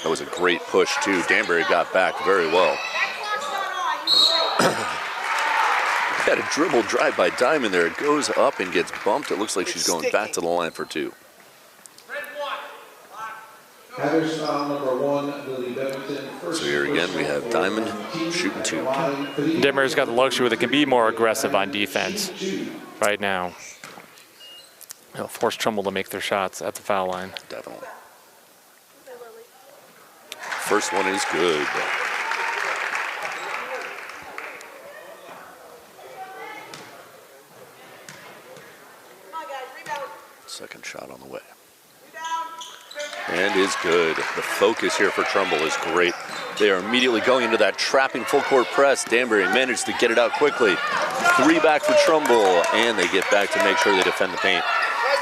S3: That was a great push, too. Danbury got back very well. Had a dribble drive by Diamond there. It goes up and gets bumped. It looks like she's going back to the line for two. So here again, we have Diamond shooting two.
S6: Danbury's got the luxury where they can be more aggressive on defense right now. They'll force Trumbull to make their shots at the foul line.
S3: Definitely. First one is good. Second shot on the way. And is good. The focus here for Trumbull is great. They are immediately going into that trapping full court press. Danbury managed to get it out quickly. Three back for Trumbull, and they get back to make sure they defend the paint.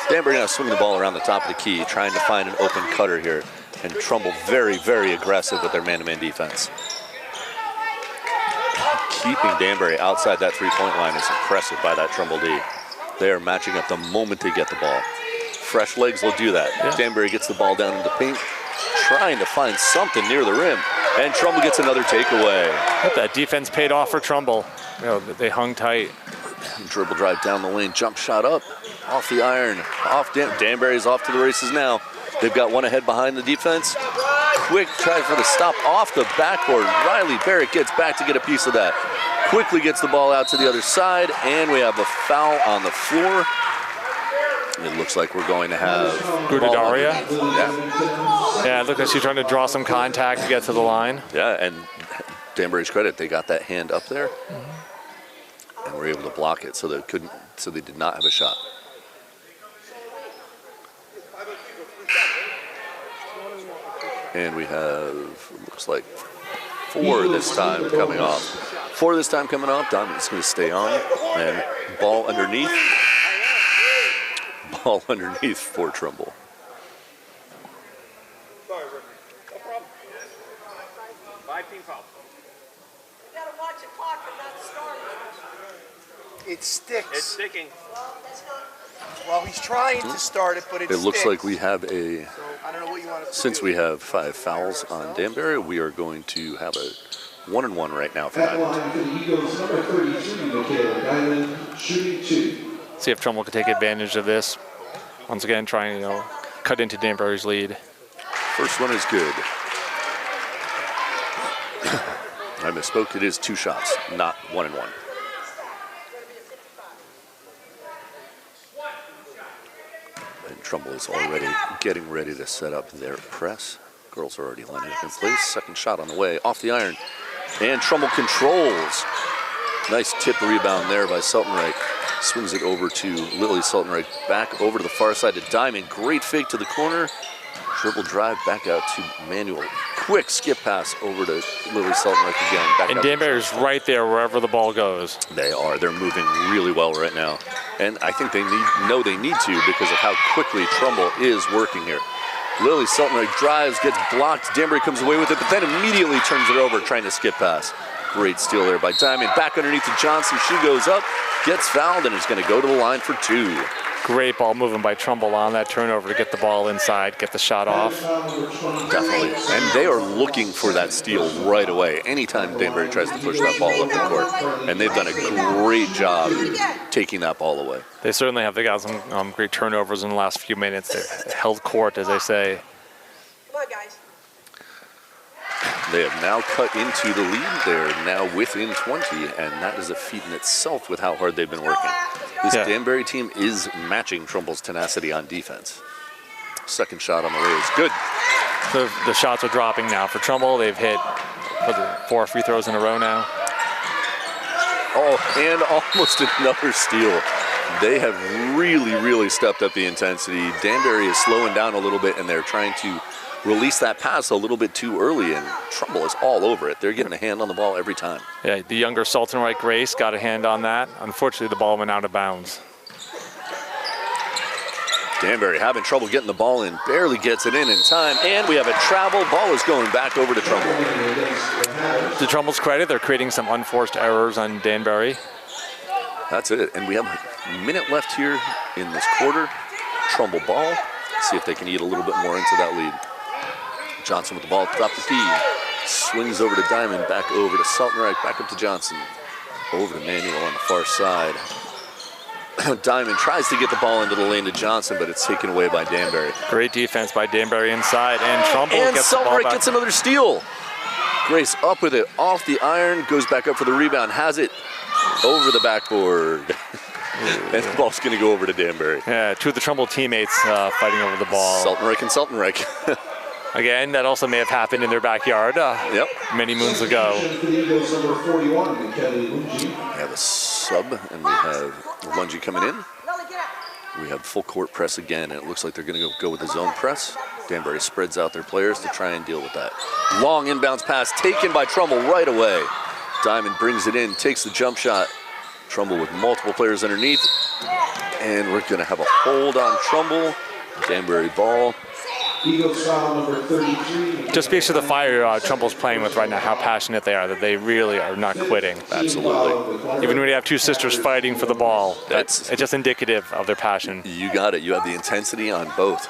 S3: Danbury now swinging the ball around the top of the key, trying to find an open cutter here. And Trumbull very, very aggressive with their man-to-man defense. Keeping Danbury outside that three-point line is impressive by that Trumbull D. They are matching up the moment they get the ball. Fresh legs will do that. Yeah. Danbury gets the ball down into the paint, trying to find something near the rim, and Trumbull gets another takeaway.
S6: That defense paid off for Trumbull. They hung tight.
S3: Dribble drive down the lane, jump shot up, off the iron, off. Danbury's off to the races now. They've got one ahead behind the defense. Quick try for the stop off the backboard. Riley Barrett gets back to get a piece of that. Quickly gets the ball out to the other side, and we have a foul on the floor. It looks like we're going to have
S6: Gudidaria.
S3: Yeah,
S6: it looked like she's trying to draw some contact to get to the line.
S3: Yeah, and Danbury's credit, they got that hand up there, and were able to block it, so they did not have a shot. And we have, looks like, four this time coming off. Four this time coming off. Diamond's going to stay on, and ball underneath. Ball underneath for Trumbull.
S11: It sticks.
S2: It's sticking.
S11: Well, he's trying to start it, but it sticks.
S3: It looks like we have a,
S11: so, I don't know what you want to
S3: since we have 5 fouls on Danbury, we are going to have a 1-and-1 right now for Diamond.
S6: See if Trumbull can take advantage of this. Once again, trying to cut into Danbury's lead.
S3: First one is good. I misspoke. It is 2 shots, not 1-and-1. And Trumbull is already getting ready to set up their press. Girls are already lining up in place. Second shot on the way, off the iron. And Trumbull controls. Nice tip rebound there by Sultanreich. Swings it over to Lily Sultanreich. Back over to the far side to Diamond. Great fake to the corner. Dribble drive back out to Manuel. Quick skip pass over to Lily Sultanreich again. Back
S6: and Danbury's right there wherever the ball goes.
S3: They are. They're moving really well right now. And I think they need to because of how quickly Trumbull is working here. Lily Sultanreich drives, gets blocked. Danbury comes away with it, but then immediately turns it over trying to skip pass. Great steal there by Diamond. Back underneath to Johnson. She goes up, gets fouled, and is going to go to the line for 2.
S6: Great ball moving by Trumbull on that turnover to get the ball inside, get the shot off.
S3: Definitely. And they are looking for that steal right away. Anytime Danbury tries to push that ball up the court. And they've done a great job taking that ball away.
S6: They certainly have. They got some great turnovers in the last few minutes. They held court, as they say.
S10: Come on, guys.
S3: They have now cut into the lead. They're now within 20, and that is a feat in itself with how hard they've been working. This Danbury team is matching Trumbull's tenacity on defense. Second shot on the way is good.
S6: The shots are dropping now for Trumbull. They've hit 4 free throws in a row now.
S3: Oh, and almost another steal. They have really, really stepped up the intensity. Danbury is slowing down a little bit, and they're trying to release that pass a little bit too early, and Trumbull is all over it. They're getting a hand on the ball every time.
S6: Yeah, the younger Sultan Wright Grace got a hand on that. Unfortunately, the ball went out of bounds.
S3: Danbury having trouble getting the ball in, barely gets it in time, and we have a travel. Ball is going back over to Trumbull.
S6: To Trumbull's credit, they're creating some unforced errors on Danbury.
S3: That's it, and we have a minute left here in this quarter. Trumbull ball. See if they can eat a little bit more into that lead. Johnson with the ball, drop the key. Swings over to Diamond, back over to Saltenreich, back up to Johnson. Over to Manuel on the far side. Diamond tries to get the ball into the lane to Johnson, but it's taken away by Danbury.
S6: Great defense by Danbury inside, and Trumbull gets the ball back.
S3: And Saltenreich gets another steal. Grace up with it, off the iron, goes back up for the rebound, has it over the backboard. And the ball's going to go over to Danbury.
S6: Yeah, 2 of the Trumbull teammates fighting over the ball.
S3: Saltenreich and Saltenreich.
S6: Again, that also may have happened in their backyard many moons ago.
S3: We have a sub, and we have Lungi coming in. We have full court press again, and it looks like they're going to go with the zone press. Danbury spreads out their players to try and deal with that. Long inbounds pass taken by Trumbull right away. Diamond brings it in, takes the jump shot. Trumbull with multiple players underneath. And we're going to have a hold on Trumbull. Danbury ball.
S1: Eagles foul number 33.
S6: Just speaks to the fire Trumbull's playing with right now, how passionate they are, that they really are not quitting.
S3: Absolutely.
S6: Even when you have 2 sisters fighting for the ball, it's just indicative of their passion.
S3: You got it. You have the intensity on both.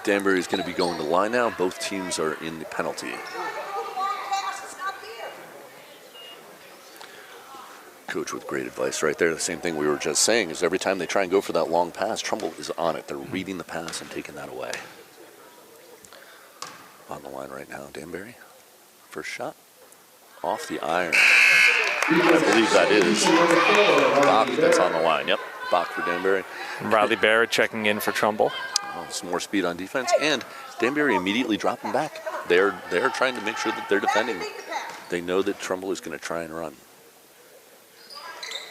S3: Danbury is going to be going to line now. Both teams are in the penalty. Coach with great advice right there. The same thing we were just saying is every time they try and go for that long pass, Trumbull is on it. They're reading the pass and taking that away. On the line right now, Danbury. First shot. Off the iron. I believe that is Bach that's on the line. Yep, Bach for Danbury.
S6: Riley Barrett checking in for Trumbull.
S3: Oh, some more speed on defense, and Danbury immediately dropping back. They're trying to make sure that they're defending. They know that Trumbull is going to try and run.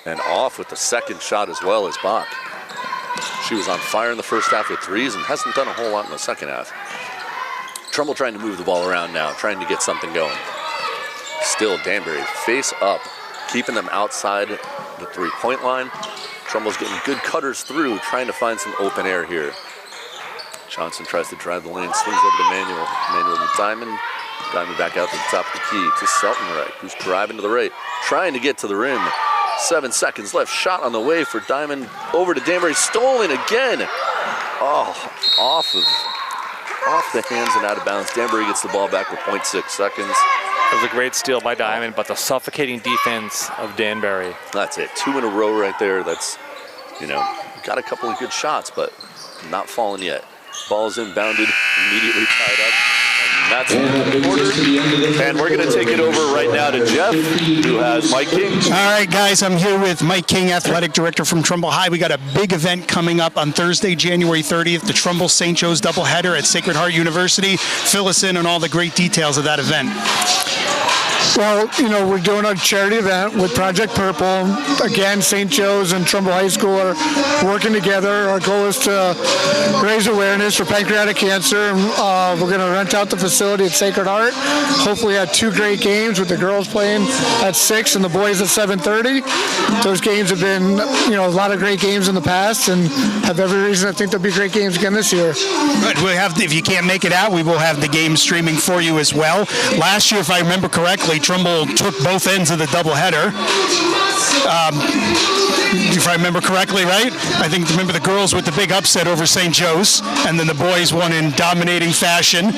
S3: And off with the second shot as well as Bach. She was on fire in the first half with threes and hasn't done a whole lot in the second half. Trumbull trying to move the ball around now, trying to get something going. Still Danbury face up, keeping them outside the three-point line. Trumbull's getting good cutters through, trying to find some open air here. Johnson tries to drive the lane, swings over to Manuel. Manuel to Diamond. Diamond back out to the top of the key to Saltenreich, who's driving to the right, trying to get to the rim. 7 seconds left. Shot on the way for Diamond. Over to Danbury. Stolen again. Oh, off the hands and out of bounds. Danbury gets the ball back with 0.6 seconds.
S6: It was a great steal by Diamond, but the suffocating defense of Danbury.
S3: That's it. 2 in a row right there. That's, got a couple of good shots, but not falling yet. Ball's inbounded, immediately tied up. And that's the end of the quarter. And we're going to take it over right now to Jeff, who has Mike King.
S4: All right, guys, I'm here with Mike King, athletic director from Trumbull High. We got a big event coming up on Thursday, January 30th, the Trumbull St. Joe's doubleheader at Sacred Heart University. Fill us in on all the great details of that event.
S12: Well, we're doing a charity event with Project Purple. Again, St. Joe's and Trumbull High School are working together. Our goal is to raise awareness for pancreatic cancer. We're going to rent out the facility at Sacred Heart. Hopefully have 2 great games with the girls playing at 6 and the boys at 7:30. Those games have been, a lot of great games in the past and have every reason to think there'll be great games again this year.
S4: Good. We'll have, if you can't make it out, we will have the game streaming for you as well. Last year, if I remember correctly, quickly. Trumbull took both ends of the doubleheader. If I remember correctly, right? I think, remember the girls with the big upset over St. Joe's, and then the boys won in dominating fashion.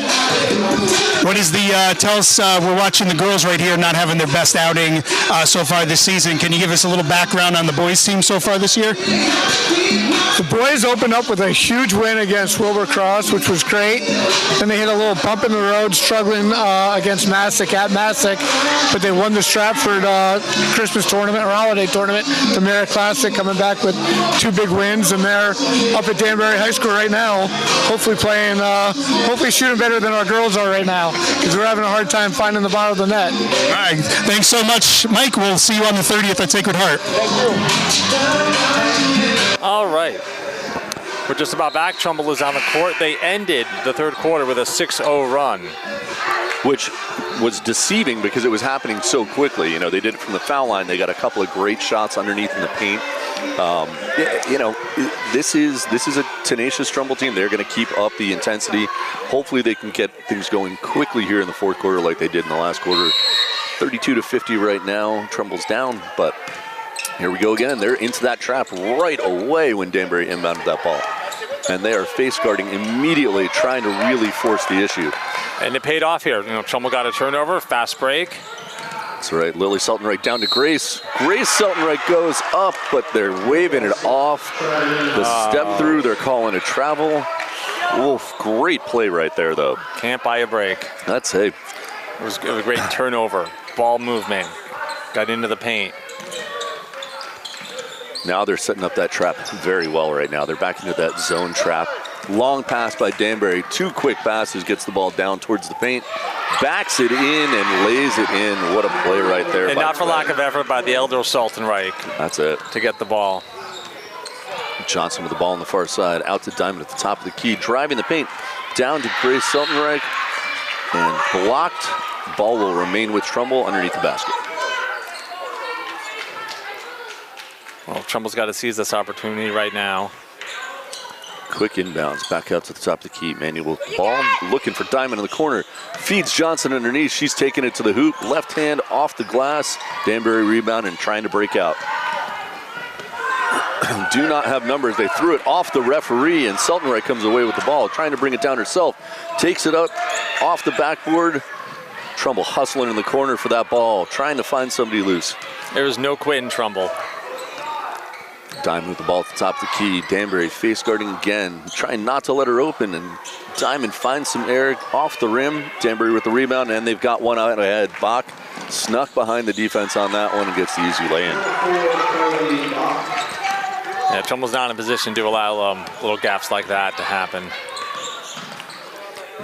S4: What is tell us, we're watching the girls right here not having their best outing so far this season. Can you give us a little background on the boys team so far this year?
S12: The boys opened up with a huge win against Wilbur Cross, which was great. Then they hit a little bump in the road, struggling against Massac at Massac, but they won the Stratford Christmas tournament or holiday tournament, the Merit Classic, coming back with 2 big wins, and they're up at Danbury High School right now, hopefully playing, hopefully shooting better than our girls are right now, because we're having a hard time finding the bottom of the net.
S4: All right, thanks so much, Mike. We'll see you on the 30th at Sacred Heart.
S12: Thank you.
S6: All right. We're just about back. Trumbull is on the court. They ended the third quarter with a 6-0 run.
S3: Which was deceiving because it was happening so quickly. You know, they did it from the foul line. They got a couple of great shots underneath in the paint. You know, this is a tenacious Trumbull team. They're going to keep up the intensity. Hopefully they can get things going quickly here in the fourth quarter like they did in the last quarter. 32-50 right now. Trumbull's down, but here we go again. They're into that trap right away when Danbury inbounded that ball. And they are face guarding immediately, trying to really force the issue.
S6: And it paid off here. You know, Trumbull got a turnover, fast break.
S3: That's right, Lily Seltenreich down to Grace. Grace Seltenreich goes up, but they're waving it off. The step through, they're calling a travel. Wolf, great play right there, though.
S6: Can't buy a break.
S3: That's it.
S6: It was a great turnover, ball movement, got into the paint.
S3: Now they're setting up that trap very well right now. They're back into that zone trap. Long pass by Danbury. 2 quick passes, gets the ball down towards the paint, backs it in and lays it in. What a play right there.
S6: And not for lack of effort by the elder Saltenreich.
S3: That's it.
S6: To get the ball.
S3: Johnson with the ball on the far side. Out to Diamond at the top of the key. Driving the paint. Down to Grace Saltenreich. And blocked. Ball will remain with Trumbull underneath the basket.
S6: Well, Trumbull's got to seize this opportunity right now.
S3: Quick inbounds, back out to the top of the key. Manuel with the ball, looking for Diamond in the corner. Feeds Johnson underneath, she's taking it to the hoop. Left hand off the glass. Danbury rebound and trying to break out. Do not have numbers. They threw it off the referee, and Seltenreich comes away with the ball, trying to bring it down herself. Takes it up off the backboard. Trumbull hustling in the corner for that ball, trying to find somebody loose.
S6: There was no quit in Trumbull.
S3: Diamond with the ball at the top of the key. Danbury face guarding again, trying not to let her open, and Diamond finds some air off the rim. Danbury with the rebound, and they've got one out ahead. Bach snuck behind the defense on that one and gets the easy lay-in.
S6: Yeah, Trumbull's not in a position to allow little gaps like that to happen.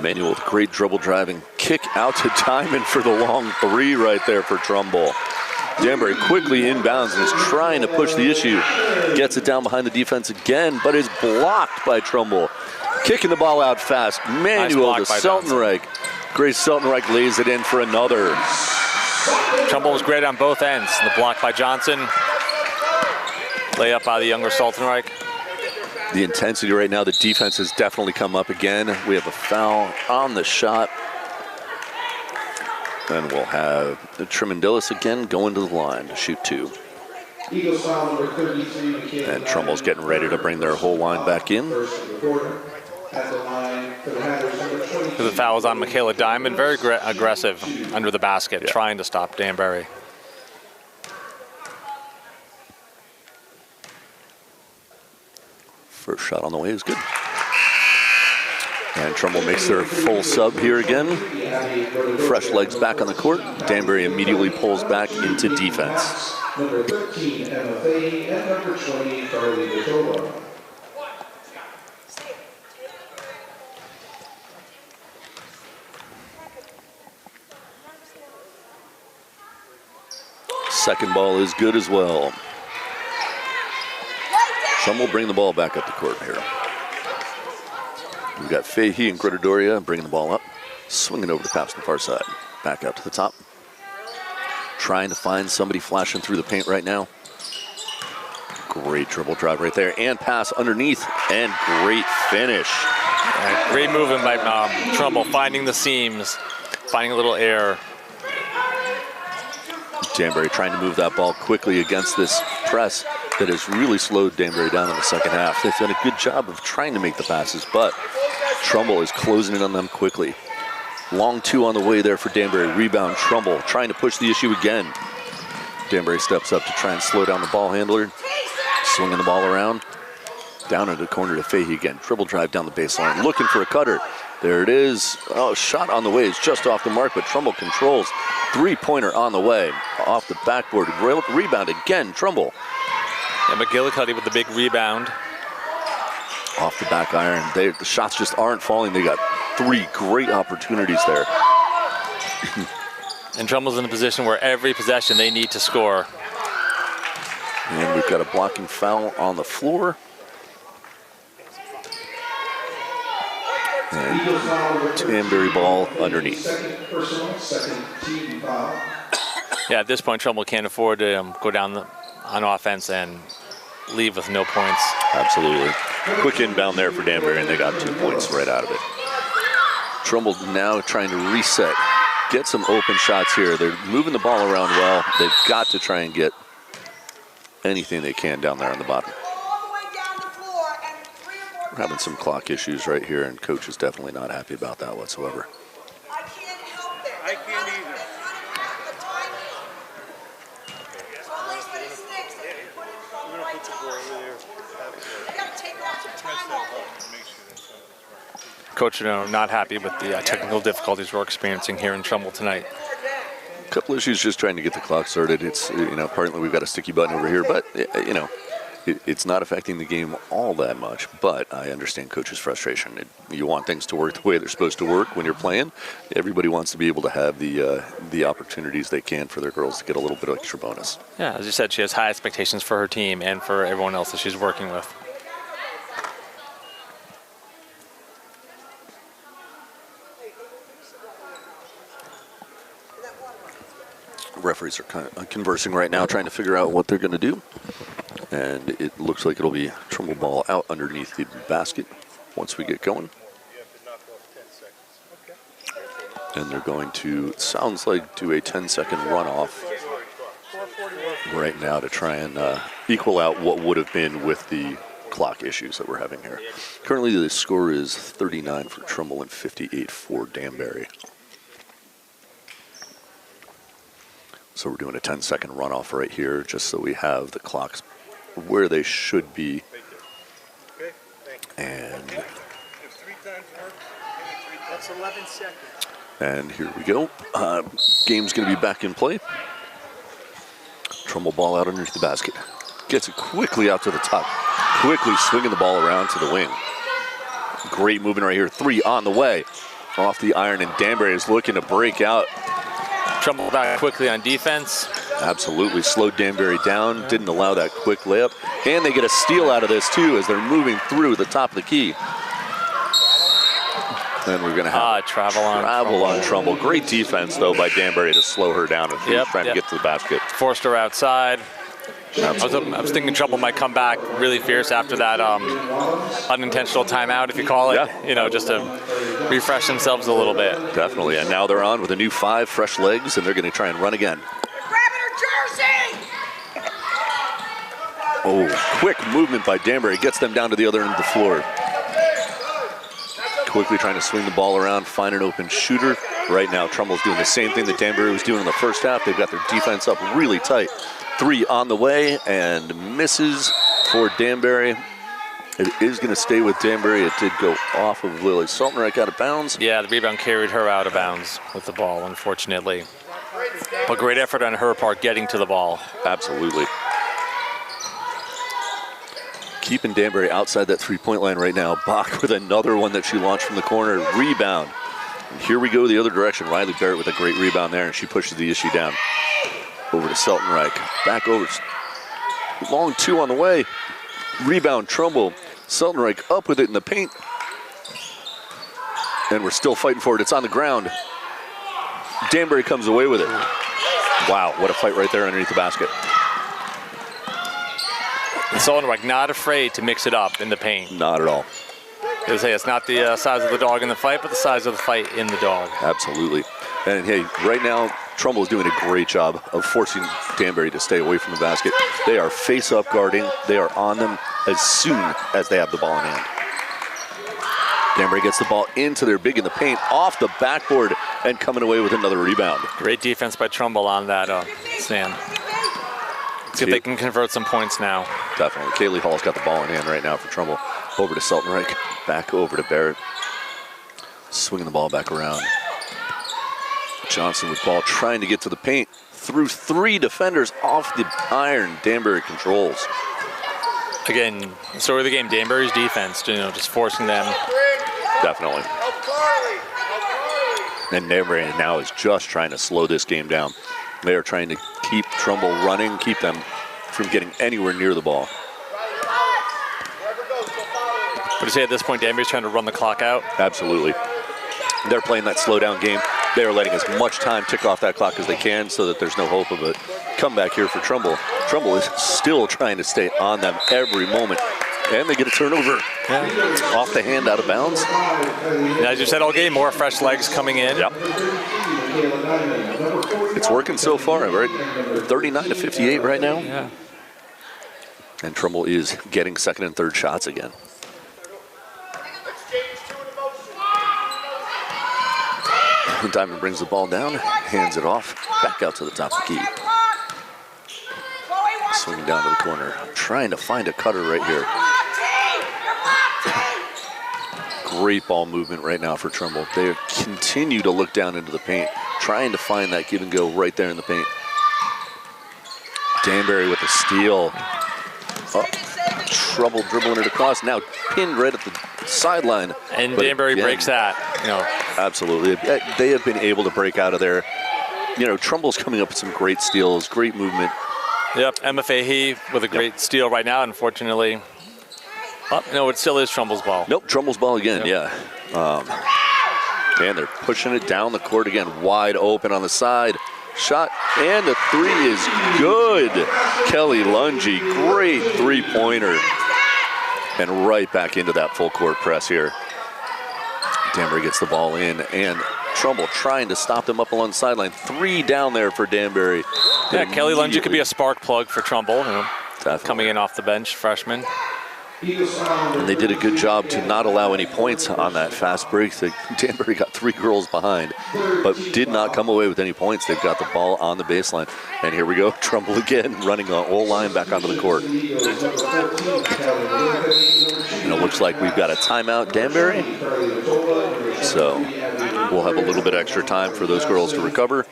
S3: Manuel with great dribble driving. Kick out to Diamond for the long 3 right there for Trumbull. Danbury quickly inbounds and is trying to push the issue. Gets it down behind the defense again, but is blocked by Trumbull. Kicking the ball out fast. Manuel to Seltenreich. Grace Seltenreich lays it in for another.
S6: Trumbull was great on both ends. The block by Johnson. Layup by the younger Seltenreich.
S3: The intensity right now, the defense has definitely come up again. We have a foul on the shot. And we'll have Tremendillis again going to the line to shoot 2.
S1: Eagles foul number 33.
S3: And Trumbull's getting ready to bring their whole line back in.
S6: The foul was on Michaela Diamond. Very aggressive under the basket, trying to stop Danbury.
S3: First shot on the way is good. And Trumbull makes their full sub here again. Fresh legs back on the court. Danbury immediately pulls back into defense.
S1: Number 13, MFA, and number 20, Carly Vitova.
S3: Second ball is good as well. Trumbull bring the ball back up the court here. We've got Fahey and Gritadoria bringing the ball up. Swinging over to pass the far side. Back out to the top. Trying to find somebody flashing through the paint right now. Great dribble drive right there. And pass underneath. And great finish.
S6: Great movement by Trumbull, finding the seams, finding a little air.
S3: Danbury trying to move that ball quickly against this press that has really slowed Danbury down in the second half. They've done a good job of trying to make the passes, but Trumbull is closing in on them quickly. Long two on the way there for Danbury. Rebound, Trumbull trying to push the issue again. Danbury steps up to try and slow down the ball handler. Swinging the ball around. Down into the corner to Fahey again. Dribble drive down the baseline. Looking for a cutter. There it is. Oh, shot on the way. It's just off the mark, but Trumbull controls. Three-pointer on the way. Off the backboard. Rebound again, Trumbull.
S6: And McGillicuddy with the big rebound.
S3: Off the back iron. The shots just aren't falling. They got three great opportunities there.
S6: And Trumbull's in a position where every possession they need to score.
S3: And we've got a blocking foul on the floor. And Danbury ball underneath.
S6: Yeah, at this point, Trumbull can't afford to go down on offense and leave with no points.
S3: Absolutely. Quick inbound there for Danbury, and they got 2 points right out of it. Trumbull now trying to reset, get some open shots here. They're moving the ball around well. They've got to try and get anything they can down there on the bottom. We're having some clock issues right here, and coach is definitely not happy about that whatsoever.
S10: I can't either. So at least when it sticks, they can put it from the right time. You gotta take off some time off it.
S6: Coach, not happy with the technical difficulties we're experiencing here in Trumbull tonight.
S3: A couple issues just trying to get the clock started. It's, partly we've got a sticky button over here, but, it's not affecting the game all that much, but I understand coach's frustration. You want things to work the way they're supposed to work when you're playing. Everybody wants to be able to have the opportunities they can for their girls to get a little bit of extra bonus.
S6: Yeah, as you said, she has high expectations for her team and for everyone else that she's working with.
S3: Referees are kind of conversing right now, trying to figure out what they're going to do. And it looks like it'll be Trumbull ball out underneath the basket once we get going. And they're going to, sounds like, do a 10-second runoff right now to try and equal out what would have been with the clock issues that we're having here. Currently, the score is 39 for Trumbull and 58 for Danbury. So we're doing a 10-second runoff right here just so we have the clocks where they should be. And
S11: that's 11 seconds.
S3: And here we go. Game's going to be back in play. Trumbull ball out underneath the basket. Gets it quickly out to the top. Quickly swinging the ball around to the wing. Great movement right here. Three on the way. Off the iron, and Danbury is looking to break out.
S6: Trumbull back quickly on defense.
S3: Absolutely slowed Danbury down, didn't allow that quick layup. And they get a steal out of this too as they're moving through the top of the key. Then we're gonna have
S6: travel on
S3: Trumbull. Great defense though by Danbury to slow her down and trying to get to the basket.
S6: Forced her outside. I was thinking Trumbull might come back really fierce after that unintentional timeout, if you call it.
S3: Yeah.
S6: Just to refresh themselves a little bit.
S3: Definitely, and now they're on with a new 5 fresh legs, and they're going to try and run again.
S10: Grabbing her jersey!
S3: Oh, quick movement by Danbury gets them down to the other end of the floor. Quickly trying to swing the ball around, find an open shooter. Right now, Trumbull's doing the same thing that Danbury was doing in the first half. They've got their defense up really tight. 3 on the way and misses for Danbury. It is going to stay with Danbury. It did go off of Lily Saltenreich out of bounds.
S6: Yeah, the rebound carried her out of bounds with the ball, unfortunately. But great effort on her part getting to the ball.
S3: Absolutely. Keeping Danbury outside that three-point line right now. Bach with another one that she launched from the corner. Rebound. And here we go the other direction. Riley Barrett with a great rebound there, and she pushes the issue down. Over to Saltenreich. Back over. Long 2 on the way. Rebound, Trumbull. Saltenreich up with it in the paint. And we're still fighting for it. It's on the ground. Danbury comes away with it. Wow, what a fight right there underneath the basket.
S6: And Saltenreich not afraid to mix it up in the paint.
S3: Not at all.
S6: They say it's not the size of the dog in the fight, but the size of the fight in the dog.
S3: Absolutely. And hey, right now, Trumbull is doing a great job of forcing Danbury to stay away from the basket. They are face-up guarding. They are on them as soon as they have the ball in hand. Danbury gets the ball into their big in the paint, off the backboard, and coming away with another rebound.
S6: Great defense by Trumbull on that, Sam. See if they can convert some points now.
S3: Definitely. Kaylee Hall's got the ball in hand right now for Trumbull. Over to Seltenreich, back over to Barrett. Swinging the ball back around. Johnson with ball, trying to get to the paint. Through 3 defenders off the iron. Danbury controls.
S6: Again, story of the game, Danbury's defense, just forcing them.
S3: Definitely. And Danbury now is just trying to slow this game down. They are trying to keep Trumbull running, keep them from getting anywhere near the ball.
S6: What do you say at this point, Danbury's trying to run the clock out?
S3: Absolutely. They're playing that slow down game. They are letting as much time tick off that clock as they can so that there's no hope of a comeback here for Trumbull. Trumbull is still trying to stay on them every moment. And they get a turnover off the hand, out of bounds.
S6: And as you said all game, more fresh legs coming in.
S3: Yep. It's working so far, right? 39-58 right now.
S6: Yeah.
S3: And Trumbull is getting second and third shots again. Diamond brings the ball down, hands it off, back out to the top of the key. Swinging down to the corner, trying to find a cutter right here. Great ball movement right now for Trumbull. They continue to look down into the paint, trying to find that give and go right there in the paint. Danbury with the steal. Trumbull dribbling it across, now pinned right at the sideline.
S6: And Danbury breaks that.
S3: Absolutely. They have been able to break out of there. Trumbull's coming up with some great steals, great movement.
S6: Yep, Emma Fahey with a great steal right now, unfortunately. No, it still is Trumbull's ball.
S3: Nope, Trumbull's ball again, yeah. And they're pushing it down the court again, wide open on the side. Shot, and the 3 is good. Kelly Lungy, great three-pointer. And right back into that full court press here. Danbury gets the ball in, and Trumbull trying to stop them up along the sideline. 3 down there for Danbury.
S6: Yeah, Kelly Lungy could be a spark plug for Trumbull, coming in off the bench, freshman.
S3: And they did a good job to not allow any points on that fast break. Danbury got 3 girls behind, but did not come away with any points. They've got the ball on the baseline. And here we go, Trumbull again, running the whole line back onto the court. And it looks like we've got a timeout, Danbury. So we'll have a little bit extra time for those girls to recover.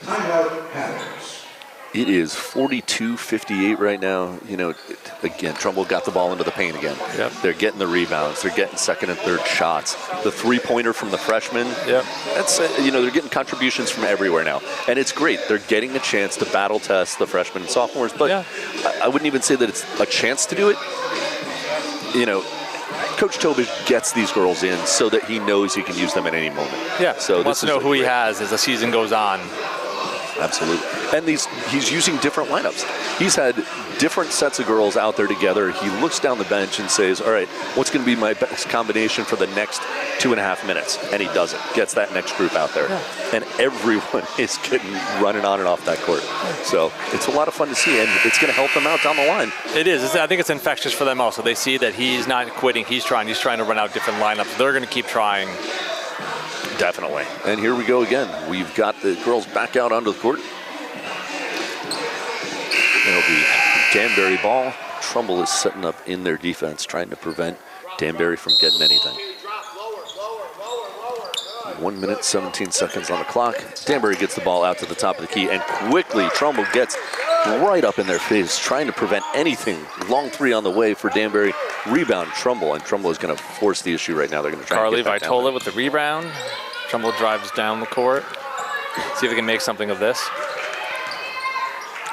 S3: It is 42-58 right now. Again, Trumbull got the ball into the paint again.
S6: Yep.
S3: They're getting the rebounds. They're getting second and third shots. The three-pointer from the freshmen.
S6: Yep.
S3: That's they're getting contributions from everywhere now, and it's great. They're getting a chance to battle test the freshmen and sophomores. But I wouldn't even say that it's a chance to do it. Coach Tobish gets these girls in so that he knows he can use them at any moment.
S6: Yeah.
S3: So
S6: wants to know who he has as the season goes on.
S3: Absolutely. And he's using different lineups. He's had different sets of girls out there together. He looks down the bench and says, all right, what's going to be my best combination for the next 2.5 minutes? And he does it. Gets that next group out there. Yeah. And everyone is running on and off that court. So it's a lot of fun to see, and it's going to help them out down the line.
S6: It is. I think it's infectious for them also. They see that he's not quitting. He's trying to run out different lineups. They're going to keep trying.
S3: Definitely. And here we go again. We've got the girls back out onto the court. It'll be Danbury ball. Trumbull is setting up in their defense, trying to prevent Danbury from getting anything. 1 minute, 17 seconds on the clock. Danbury gets the ball out to the top of the key, and quickly Trumbull gets right up in their face, trying to prevent anything. Long 3 on the way for Danbury. Rebound Trumbull, and Trumbull is going to force the issue right now. They're going to try
S6: Carly
S3: and get back
S6: Vitola with the rebound. Trumbull drives down the court. See if they can make something of this.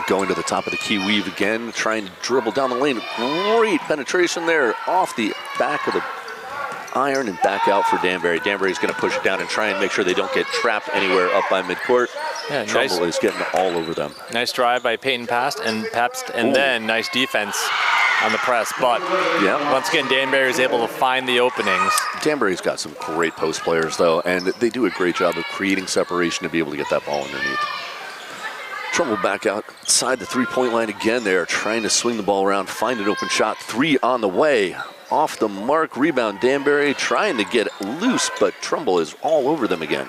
S3: Going to the top of the key weave again, trying to dribble down the lane. Great penetration there off the back of the iron and back out for Danbury. Danbury's going to push it down and try and make sure they don't get trapped anywhere up by midcourt.
S6: Yeah,
S3: Trumbull is getting all over them.
S6: Nice drive by Peyton Past, and then nice defense on the press. But once again, Danbury is able to find the openings.
S3: Danbury's got some great post players, though, and they do a great job of creating separation to be able to get that ball underneath. Trumbull back outside the three-point line again. They're trying to swing the ball around, find an open shot. 3 on the way. Off the mark, rebound Danbury, trying to get loose, but Trumbull is all over them again.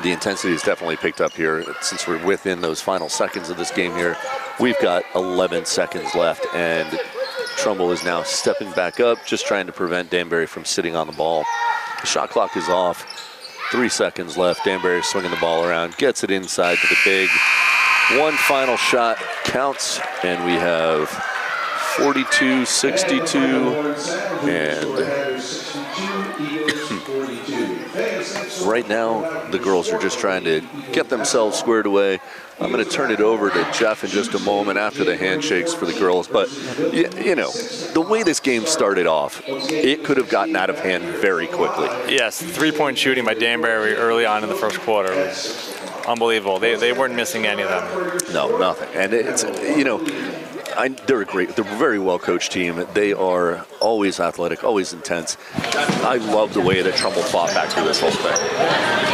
S3: The intensity has definitely picked up here since we're within those final seconds of this game here. We've got 11 seconds left, and Trumbull is now stepping back up, just trying to prevent Danbury from sitting on the ball. The shot clock is off. 3 seconds left. Danbury swinging the ball around, gets it inside to the big. One final shot counts, and we have 42-62, and right now the girls are just trying to get themselves squared away. I'm going to turn it over to Jeff in just a moment after the handshakes for the girls, but you know, the way this game started off, it could have gotten out of hand very quickly.
S6: Yes, 3-point shooting by Danbury early on in the first quarter was unbelievable. They weren't missing any of them.
S3: No, nothing. And it's, you know, they're a very well-coached team. They are always athletic, always intense. I love the way that Trumbull fought back through this whole thing.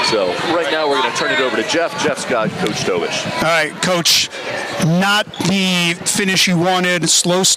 S3: So right now we're going to turn it over to Jeff. Jeff's got Coach Tobish.
S4: All right, Coach, not the finish you wanted, slow